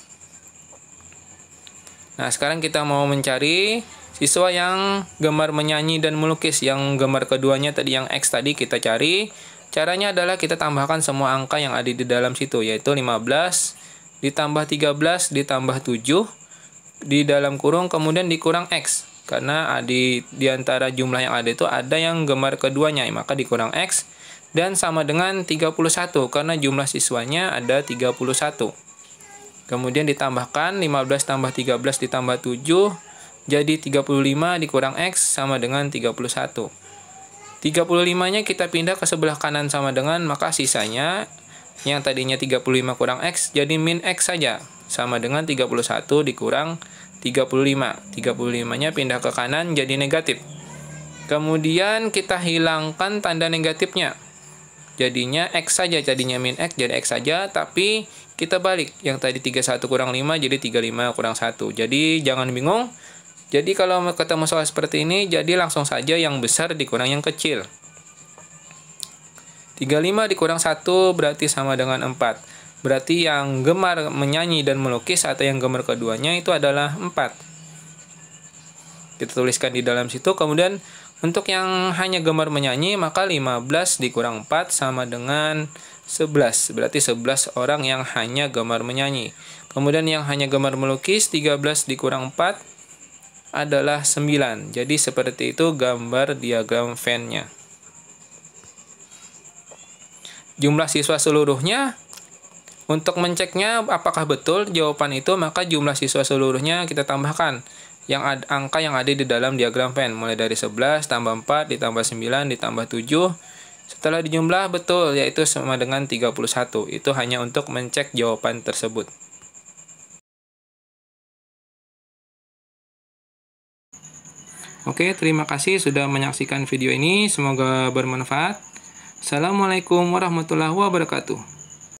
Nah, sekarang kita mau mencari siswa yang gemar menyanyi dan melukis. Yang gemar keduanya tadi, yang X tadi kita cari. Caranya adalah kita tambahkan semua angka yang ada di dalam situ, yaitu 15 ditambah 13 ditambah 7 di dalam kurung, kemudian dikurang X. Karena di antara jumlah yang ada itu ada yang gemar keduanya, maka dikurang X. Dan sama dengan 31 karena jumlah siswanya ada 31. Kemudian ditambahkan 15 tambah 13 ditambah 7 jadi 35 dikurang X sama dengan 31. 35-nya kita pindah ke sebelah kanan sama dengan, maka sisanya yang tadinya 35 kurang X jadi min X saja. Sama dengan 31 dikurang 35. 35-nya pindah ke kanan jadi negatif. Kemudian kita hilangkan tanda negatifnya. Jadinya X saja, tadinya min X jadi X saja, tapi kita balik. Yang tadi 31 kurang 5 jadi 35 kurang 1. Jadi jangan bingung. Jadi kalau ketemu soal seperti ini, jadi langsung saja yang besar dikurang yang kecil. 35 dikurang 1 berarti sama dengan 4. Berarti yang gemar menyanyi dan melukis atau yang gemar keduanya itu adalah 4. Kita tuliskan di dalam situ. Kemudian untuk yang hanya gemar menyanyi, maka 15 dikurang 4 sama dengan 11. Berarti 11 orang yang hanya gemar menyanyi. Kemudian yang hanya gemar melukis, 13 dikurang 4 adalah 9. Jadi seperti itu gambar diagram Venn-nya. Jumlah siswa seluruhnya, untuk menceknya apakah betul jawaban itu, maka jumlah siswa seluruhnya kita tambahkan angka yang ada di dalam diagram Venn, mulai dari 11 tambah 4 ditambah 9 ditambah 7. Setelah dijumlah betul, yaitu sama dengan 31. Itu hanya untuk mencek jawaban tersebut. Oke, terima kasih sudah menyaksikan video ini. Semoga bermanfaat. Assalamualaikum warahmatullahi wabarakatuh.